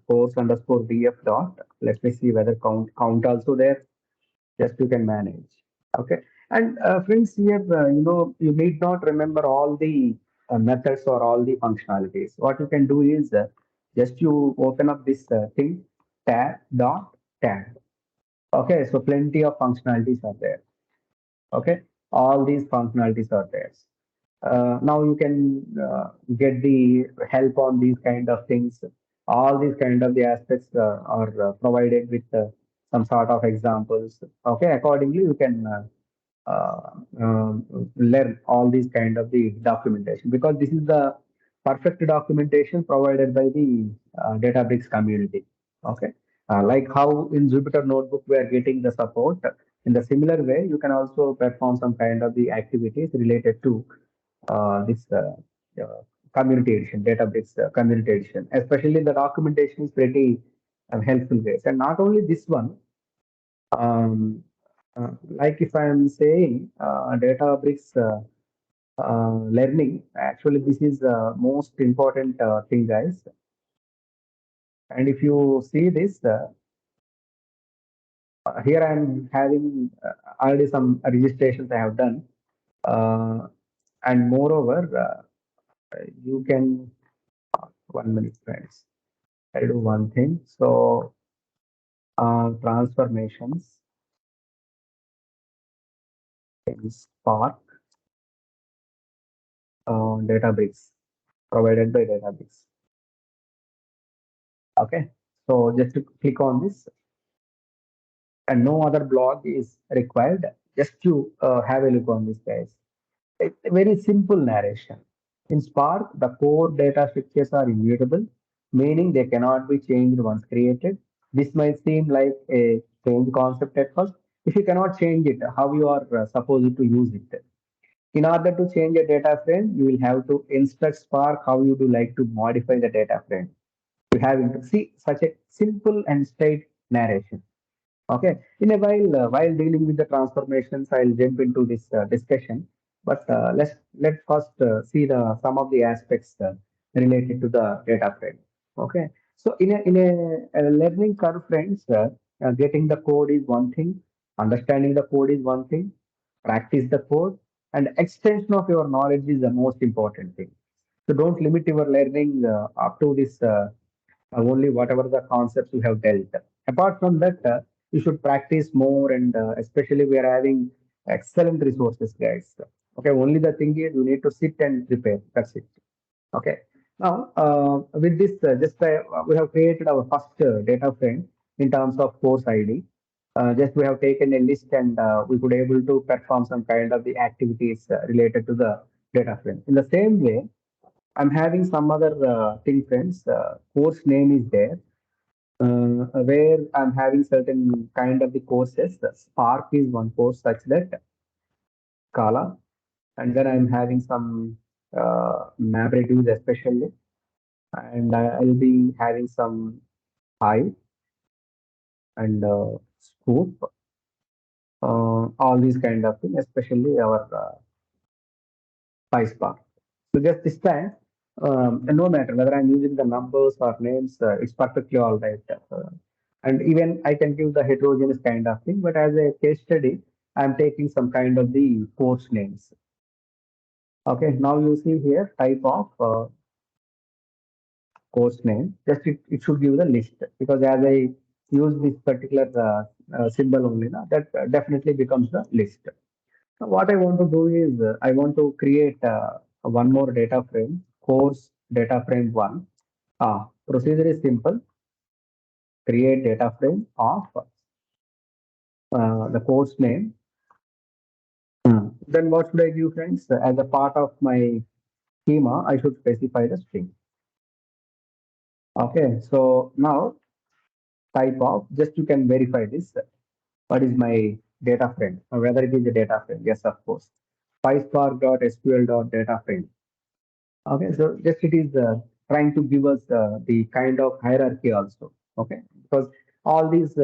course underscore df dot. Let me see whether count also there. Just you can manage. Okay. And friends, here you need not remember all the methods or all the functionalities. What you can do is just you open up this thing tab dot tab. Okay. So plenty of functionalities are there. Okay, all these functionalities are there. Now you can get the help on these kind of things. All these kind of the aspects are provided with some sort of examples. Okay, accordingly you can learn all these kind of the documentation because this is the perfect documentation provided by the Databricks community. Okay, like how in Jupyter Notebook we are getting the support. In the similar way, you can also perform some kind of the activities related to this community edition, Databricks community edition. Especially the documentation is pretty helpful ways, and not only this one. Like if I am saying Databricks learning, actually this is the most important thing, guys. And if you see this, here I am having already some registrations I have done. And moreover, you can, 1 minute, friends. I'll do one thing. So, transformations in Spark, Databricks, provided by Databricks. Okay. So just to click on this and no other blog is required. Just to have a look on this, guys. It's a very simple narration. In Spark, the core data structures are immutable, meaning they cannot be changed once created. This might seem like a strange concept at first. If you cannot change it, how you are supposed to use it? In order to change a data frame, you will have to instruct Spark how you do like to modify the data frame. You have to see such a simple and straight narration. Okay. In a while dealing with the transformations, I'll jump into this discussion. But let's first see the some of the aspects related to the data frame. Okay. So in a learning curve, friends, getting the code is one thing, understanding the code is one thing, practice the code, and extension of your knowledge is the most important thing. So don't limit your learning up to this only whatever the concepts you have dealt. Apart from that, you should practice more, and especially we are having excellent resources, guys. Okay, only the thing is you need to sit and prepare. That's it. Okay. Now, with this, we have created our first data frame in terms of course ID. Just we have taken a list and we could able to perform some kind of the activities related to the data frame. In the same way, I'm having some other thing, friends. Course name is there, where I'm having certain kind of the courses. The Spark is one course such that Scala, and then I'm having some map reduce especially, and I'll be having some Hive. and scoop, all these kind of things, especially our PySpark. So just this time, no matter whether I'm using the numbers or names, it's perfectly all right. And even I can give the heterogeneous kind of thing, but as a case study, I'm taking some kind of the course names. Okay, now you see here type of course name. Just it should give the list because as I use this particular symbol only, na, that definitely becomes the list. So what I want to do is I want to create one more data frame, course data frame one. Procedure is simple. Create data frame of the course name. Then what should I do, friends? As a part of my schema, I should specify the string. Okay, so now type of, just you can verify this. What is my data frame? Or whether it is a data frame? Yes, of course. PySpark.sql.data frame. Okay, so just it is trying to give us the kind of hierarchy also. Okay, because all these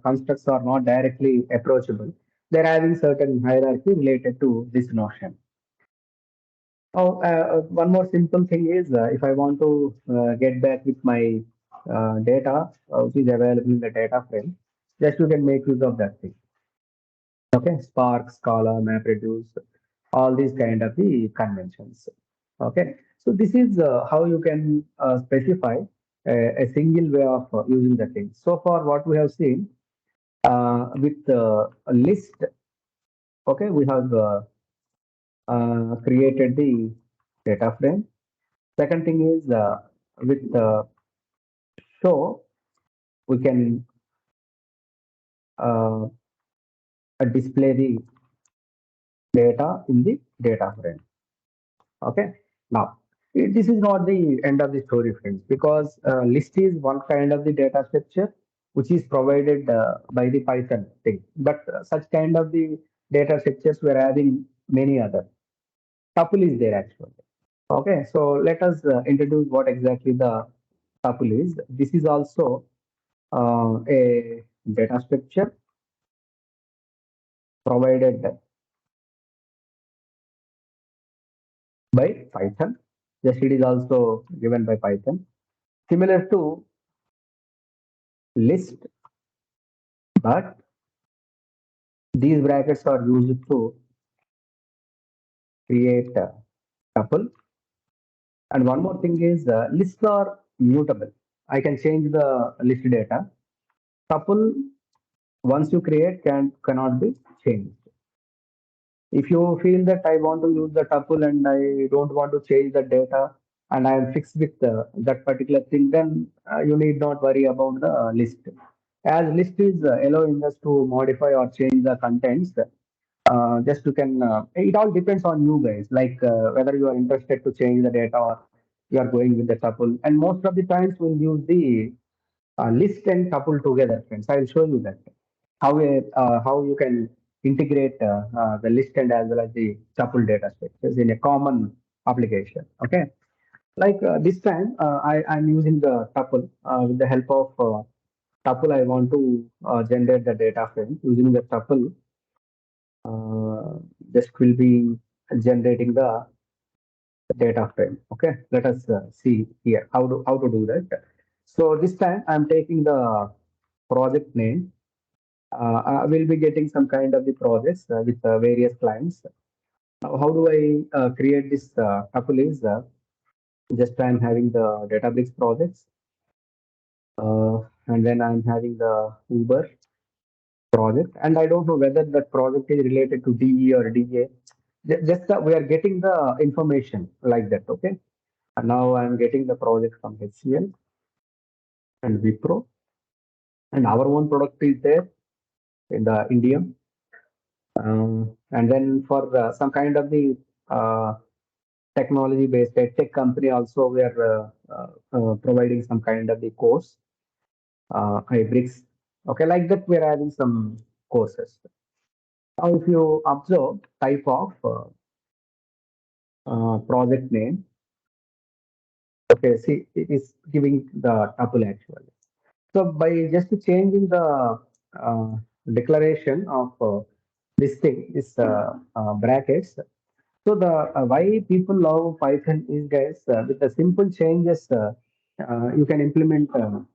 constructs are not directly approachable. They're having certain hierarchy related to this notion. Oh, one more simple thing is if I want to get back with my data, which is available in the data frame, just you can make use of that thing. Okay, Spark, Scala, MapReduce, all these kind of the conventions. Okay, so this is how you can specify a single way of using the thing. So far, what we have seen with a list. Okay, we have created the data frame. Second thing is with show, we can uh, display the data in the data frame. Okay. Now, this is not the end of the story, friends, because list is one kind of the data structure which is provided by the Python thing. But such kind of the data structures we're having many other. Tuple is there actually. Okay, so let us introduce what exactly the tuple is. This is also a data structure provided by Python. Just it is also given by Python. Similar to list, but these brackets are used to create a tuple. And one more thing is lists are mutable. I can change the list data. Tuple, once you create, cannot be changed. If you feel that I want to use the tuple and I don't want to change the data and I am fixed with that particular thing, then you need not worry about the list. As list is allowing us to modify or change the contents, just you can, it all depends on you guys, like whether you are interested to change the data or you are going with the tuple. And most of the times we'll use the list and tuple together, friends. I'll show you that how you can integrate the list and as well as the tuple data structures in a common application. Okay, like this time I'm using the tuple with the help of tuple. I want to generate the data frame using the tuple. Just will be generating the data frame. Okay, let us see here how to do that. So this time I'm taking the project name. I will be getting some kind of the projects with various clients. Now, how do I create this tuple is just I'm having the Databricks projects, and then I'm having the Uber project, and I don't know whether that project is related to DE or DA. Just we are getting the information like that. Okay, and now I'm getting the project from HCL and Wipro, and our own product is there in the India. And then for some kind of the uh, technology based tech company also we are providing some kind of the course hybrids. Okay, like that we're having some courses. Now if you observe type of project name, okay, see it is giving the tuple actually. So by just changing the uh, declaration of this thing, this brackets, so the why people love Python is, guys, with the simple changes, you can implement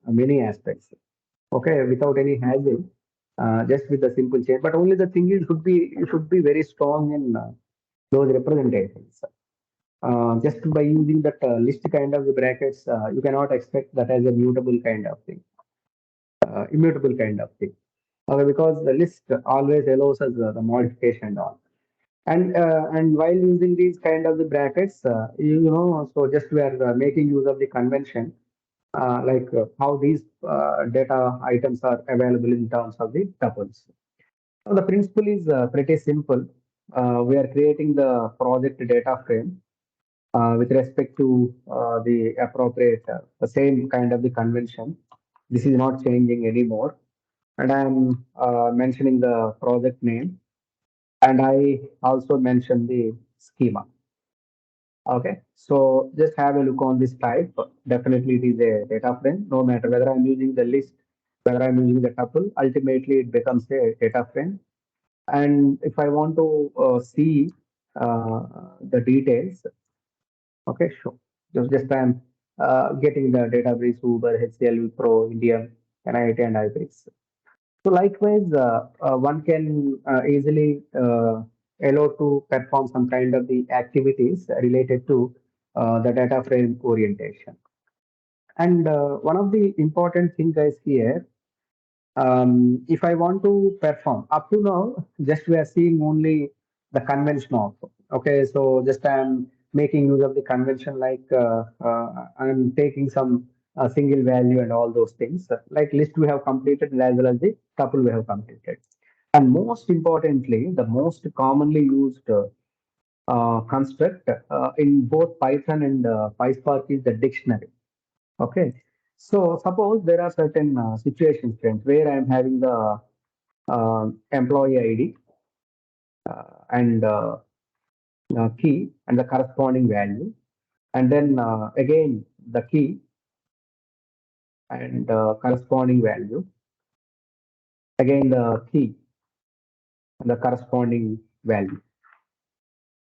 many aspects. Okay, without any hassle, just with the simple change. But only the thing is, should be very strong in those representations. Just by using that list kind of the brackets, you cannot expect that as a mutable kind of thing, immutable kind of thing. Okay, because the list always allows us the modification and all. And while using these kind of the brackets, so just we are making use of the convention, like how these data items are available in terms of the tuples. So the principle is pretty simple. We are creating the project data frame with respect to the appropriate, the same kind of the convention. This is not changing anymore. And I'm mentioning the project name, and I also mentioned the schema. Okay, so just have a look on this type. Definitely it is a data frame, no matter whether I'm using the list, whether I'm using the tuple, ultimately it becomes a data frame. And if I want to see the details, okay, sure. Just I'm getting the Databricks, Uber, HCL, Wipro, Indian, NIT, and IBRICS. So likewise, one can easily allow to perform some kind of the activities related to the data frame orientation. And one of the important things guys here, if I want to perform up to now, just we are seeing only the convention of, okay, so just I'm making use of the convention like I'm taking some single value and all those things like list we have completed as well as the tuple we have completed. And most importantly, the most commonly used construct in both Python and PySpark is the dictionary. Okay, so suppose there are certain situations, friends, where I'm having the employee ID and key and the corresponding value, and then again the key and corresponding value, again the key and the corresponding value.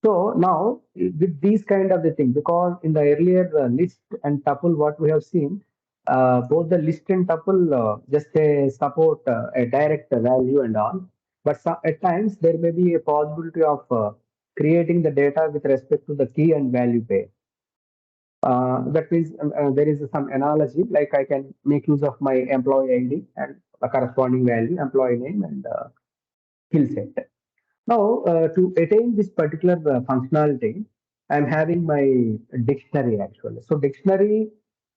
So now with these kind of the thing, because in the earlier list and tuple, what we have seen, both the list and tuple just support a direct value and all. But at times there may be a possibility of creating the data with respect to the key and value pair. That means there is some analogy like I can make use of my employee ID and the corresponding value, employee name and skill set. Now, to attain this particular functionality, I'm having my dictionary actually. So, dictionary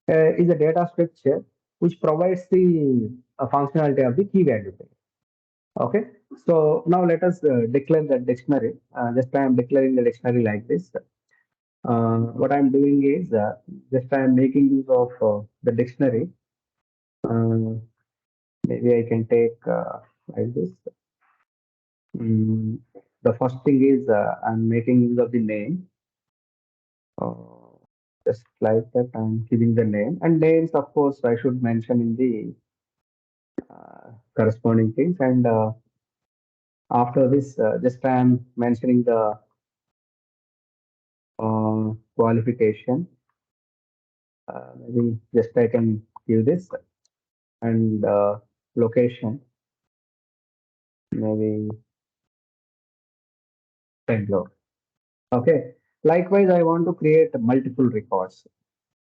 is a data structure which provides the functionality of the key value pair. Okay. So now let us declare the dictionary. Just I am declaring the dictionary like this. What I'm doing is just I am making use of the dictionary. Uh, Maybe I can take like this. Mm, the first thing is I'm making use of the name. Uh, just like that, I'm giving the name. And names, of course, I should mention in the corresponding things. And after this, just I'm mentioning the qualification. Maybe just I can give this and location, maybe Bangalore. Okay. Likewise, I want to create multiple records.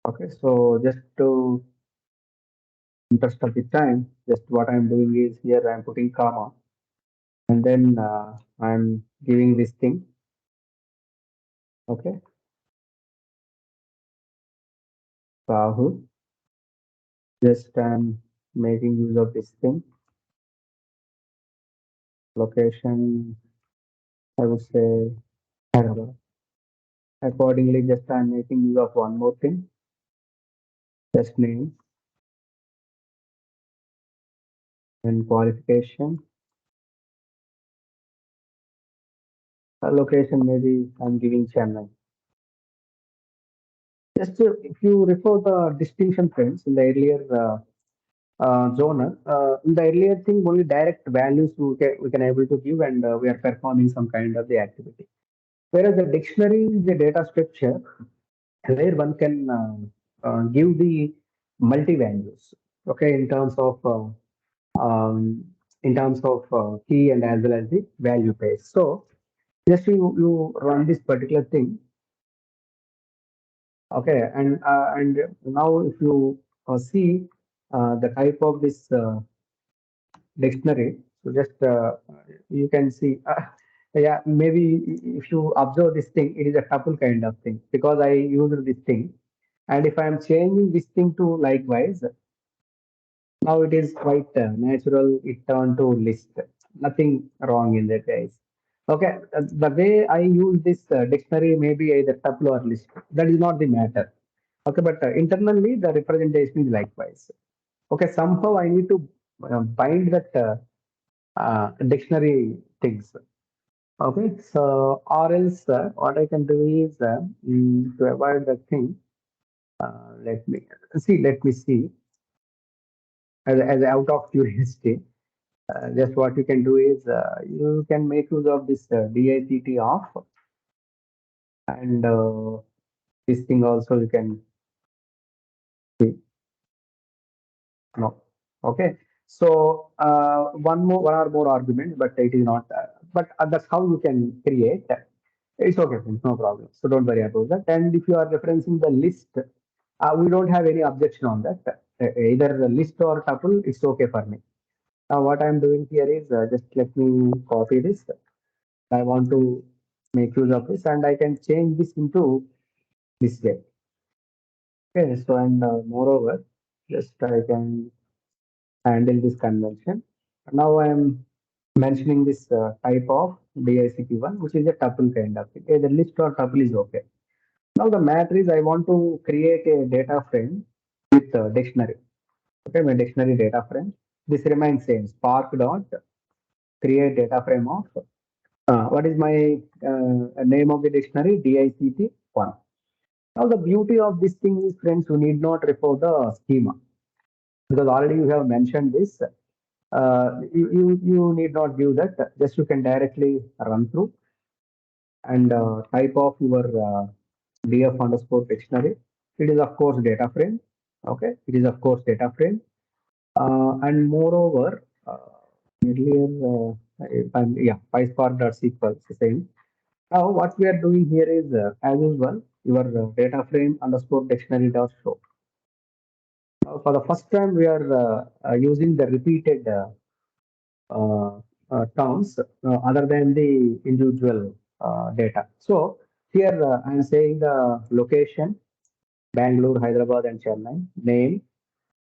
Okay. So just to interest of the time, just what I'm doing is here I'm putting comma and then I'm giving this thing. Okay. Rahul. Just I'm making use of this thing. Location, I would say Hyderabad. Accordingly, just I'm making use of one more thing. Just name and qualification. Location, maybe I'm giving Chennai. Just if you refer the distinction friends in the earlier zoner. In the earlier thing, only direct values we can able to give, and we are performing some kind of the activity. Whereas the dictionary is a data structure where one can give the multi values. Okay, um, in terms of key and as well as the value pairs. So just you run this particular thing. Okay, and now if you see the type of this dictionary, so just you can see, yeah, maybe if you observe this thing, it is a tuple kind of thing because I use this thing, and if I am changing this thing to likewise, now it is quite natural. It turned to list. Nothing wrong in that, guys. Okay, the way I use this dictionary may be either tuple or list. That is not the matter. Okay, but internally the representation is likewise. Okay, somehow I need to bind that dictionary things. Okay, so or else what I can do is to avoid the thing. Let me see. Let me see. As out of curiosity, just what you can do is you can make use of this DICT off, and this thing also you can see. No. Okay. So one or more arguments, but it is not. But that's how you can create. It's okay, friends, no problem. So don't worry about that. And if you are referencing the list, we don't have any objection on that. Either the list or tuple, it's okay for me. Now what I'm doing here is just let me copy this. I want to make use of this, and I can change this into this way. Okay. So and moreover, just I can handle this convention. Now I am mentioning this type of DICT1, which is a tuple kind of thing. Either list or tuple is okay. Now the matter is I want to create a data frame with dictionary. Okay, my dictionary data frame. This remains same. Spark dot create data frame of what is my name of the dictionary? DICT1. Now the beauty of this thing is, friends, you need not refer the schema because already you have mentioned this. You need not give that. Just you can directly run through and type of your df underscore dictionary. It is of course data frame. Okay, it is of course data frame. And moreover, earlier, yeah, PySpark.sql is the same. Now what we are doing here is as usual, your data frame underscore dictionary dot show. For the first time, we are using the repeated uh, terms other than the individual data. So here I am saying the location, Bangalore, Hyderabad, and Chennai, name,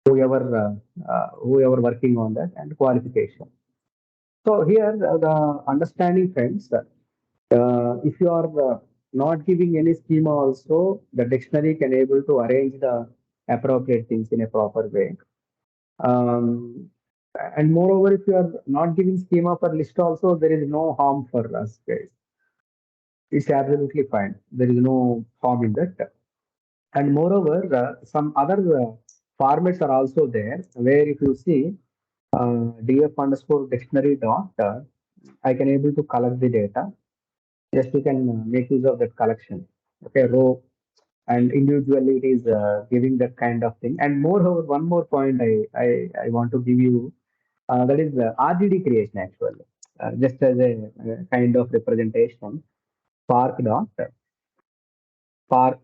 whoever working on that, and qualification. So here the understanding, friends, if you are not giving any schema also, the dictionary can able to arrange the appropriate things in a proper way. Um, and moreover, if you are not giving schema for list also, there is no harm for us, guys. It's absolutely fine. There is no harm in that. And moreover, some other formats are also there where if you see df underscore dictionary dot, I can able to collect the data. Just you can make use of that collection. Okay, row and individually it is giving that kind of thing. And moreover, one more point I want to give you that is RGD creation actually, just as a kind of representation. Spark dot spark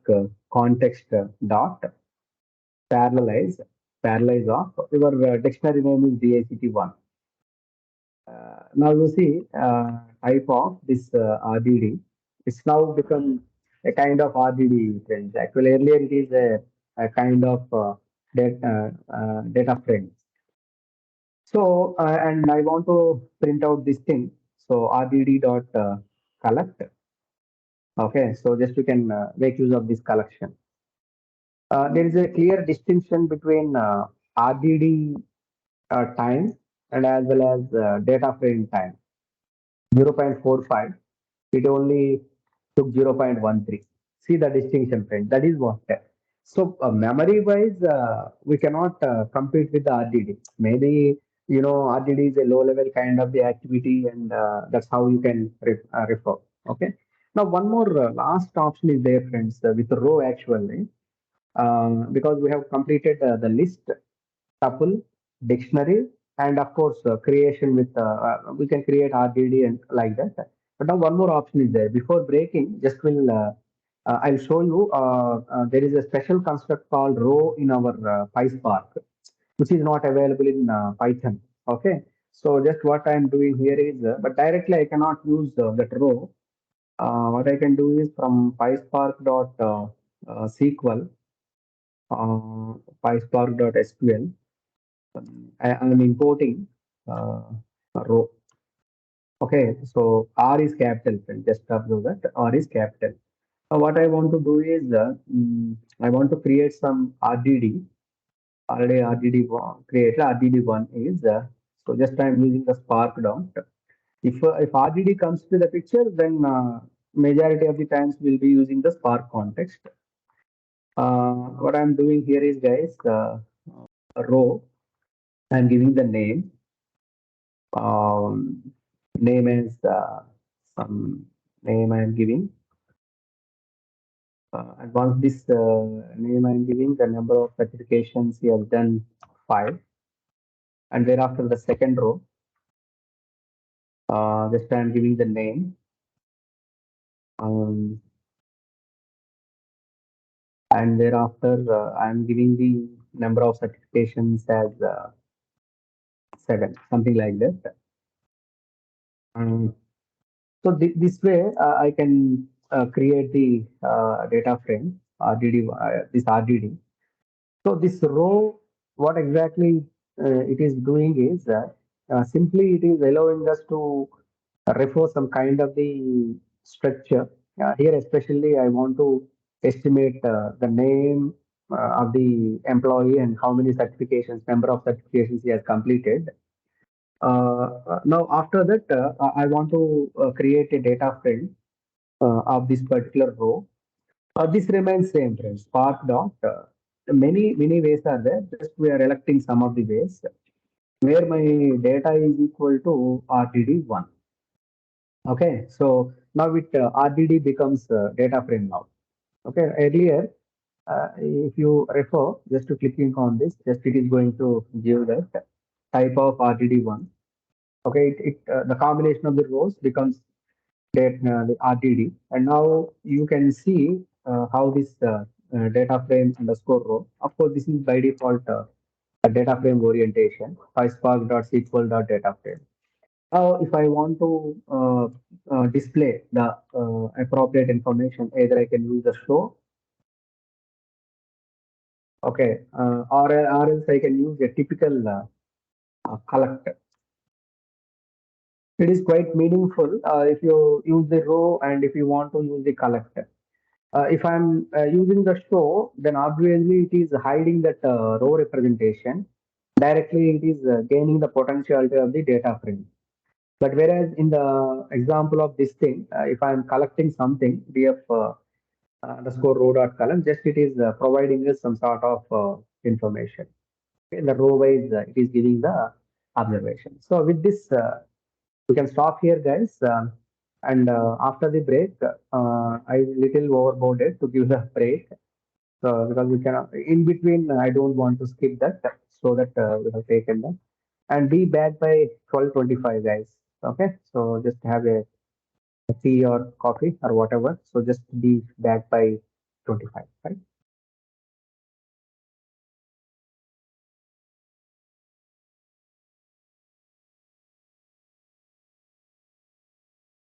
context dot parallelize parallelize of your dictionary name is DACT1. Now you see type of this RGD. It's now become a kind of RGD trend. Actually, earlier it is a kind of data frame. So, and I want to print out this thing. So RGD dot collect. Okay, so just you can make use of this collection. There is a clear distinction between RGD time and as well as data frame time. 0.45. It only took 0.13. See the distinction, friend. That is what. So memory wise, we cannot compete with the RDD. Maybe RDD is a low level kind of the activity, and that's how you can refer. Okay. Now one more last option is there, friends, with row actually, because we have completed the list, tuple, dictionary, and of course creation with we can create RDD and like that. But now one more option is there. Before breaking, just will I'll show you. There is a special construct called row in our PySpark, which is not available in Python. Okay, so just what I'm doing here is, but directly I cannot use that row. What I can do is from PySpark.SQL, PySpark.SQL. I'm importing uh, a row. Okay, so R is capital. Just observe that R is capital. What I want to do is I want to create some RDD. Already RDD one created. RDD one is so just I'm using the Spark dot. If RDD comes to the picture, then majority of the times we'll be using the Spark context. What I'm doing here is, guys, a row. I'm giving the name. Um, Name is some name I'm giving. And once this name I'm giving, the number of certifications he has done 5. And thereafter the second row, just I'm giving the name. Um, and thereafter I'm giving the number of certifications as 7, something like that. So this way I can create the data frame RDD, this RDD. So this row, what exactly it is doing is simply it is allowing us to refer some kind of the structure. Here especially I want to estimate the name of the employee and how many certifications, number of certifications he has completed. Now after that, I want to create a data frame of this particular row. This remains same, friends. Spark dot. Many ways are there. Just we are electing some of the ways where my data is equal to RDD1. Okay, so now it RDD becomes data frame now. Okay, earlier if you refer just to clicking on this, just it is going to give that type of RDD1. Okay, the combination of the rows becomes the RDD, and now you can see how this data frame underscore row. Of course, this is by default a data frame orientation. PySpark.SQL.data frame. Now, if I want to display the appropriate information, either I can use the show, okay, or else I can use a typical collect. It is quite meaningful if you use the row and if you want to use the collect. If I'm using the show, then obviously it is hiding that row representation. Directly, it is gaining the potentiality of the data frame. But whereas in the example of this thing, if I'm collecting something, df underscore row dot column, just it is providing us some sort of information. Okay, the row wise, it is giving the observation. So with this, we can stop here, guys. And after the break, I little overboarded to give the break. So because we cannot in between, I don't want to skip that, so that we have taken that and be back by 12:25, guys. Okay, so just have a tea or coffee or whatever. So just be back by 25, right?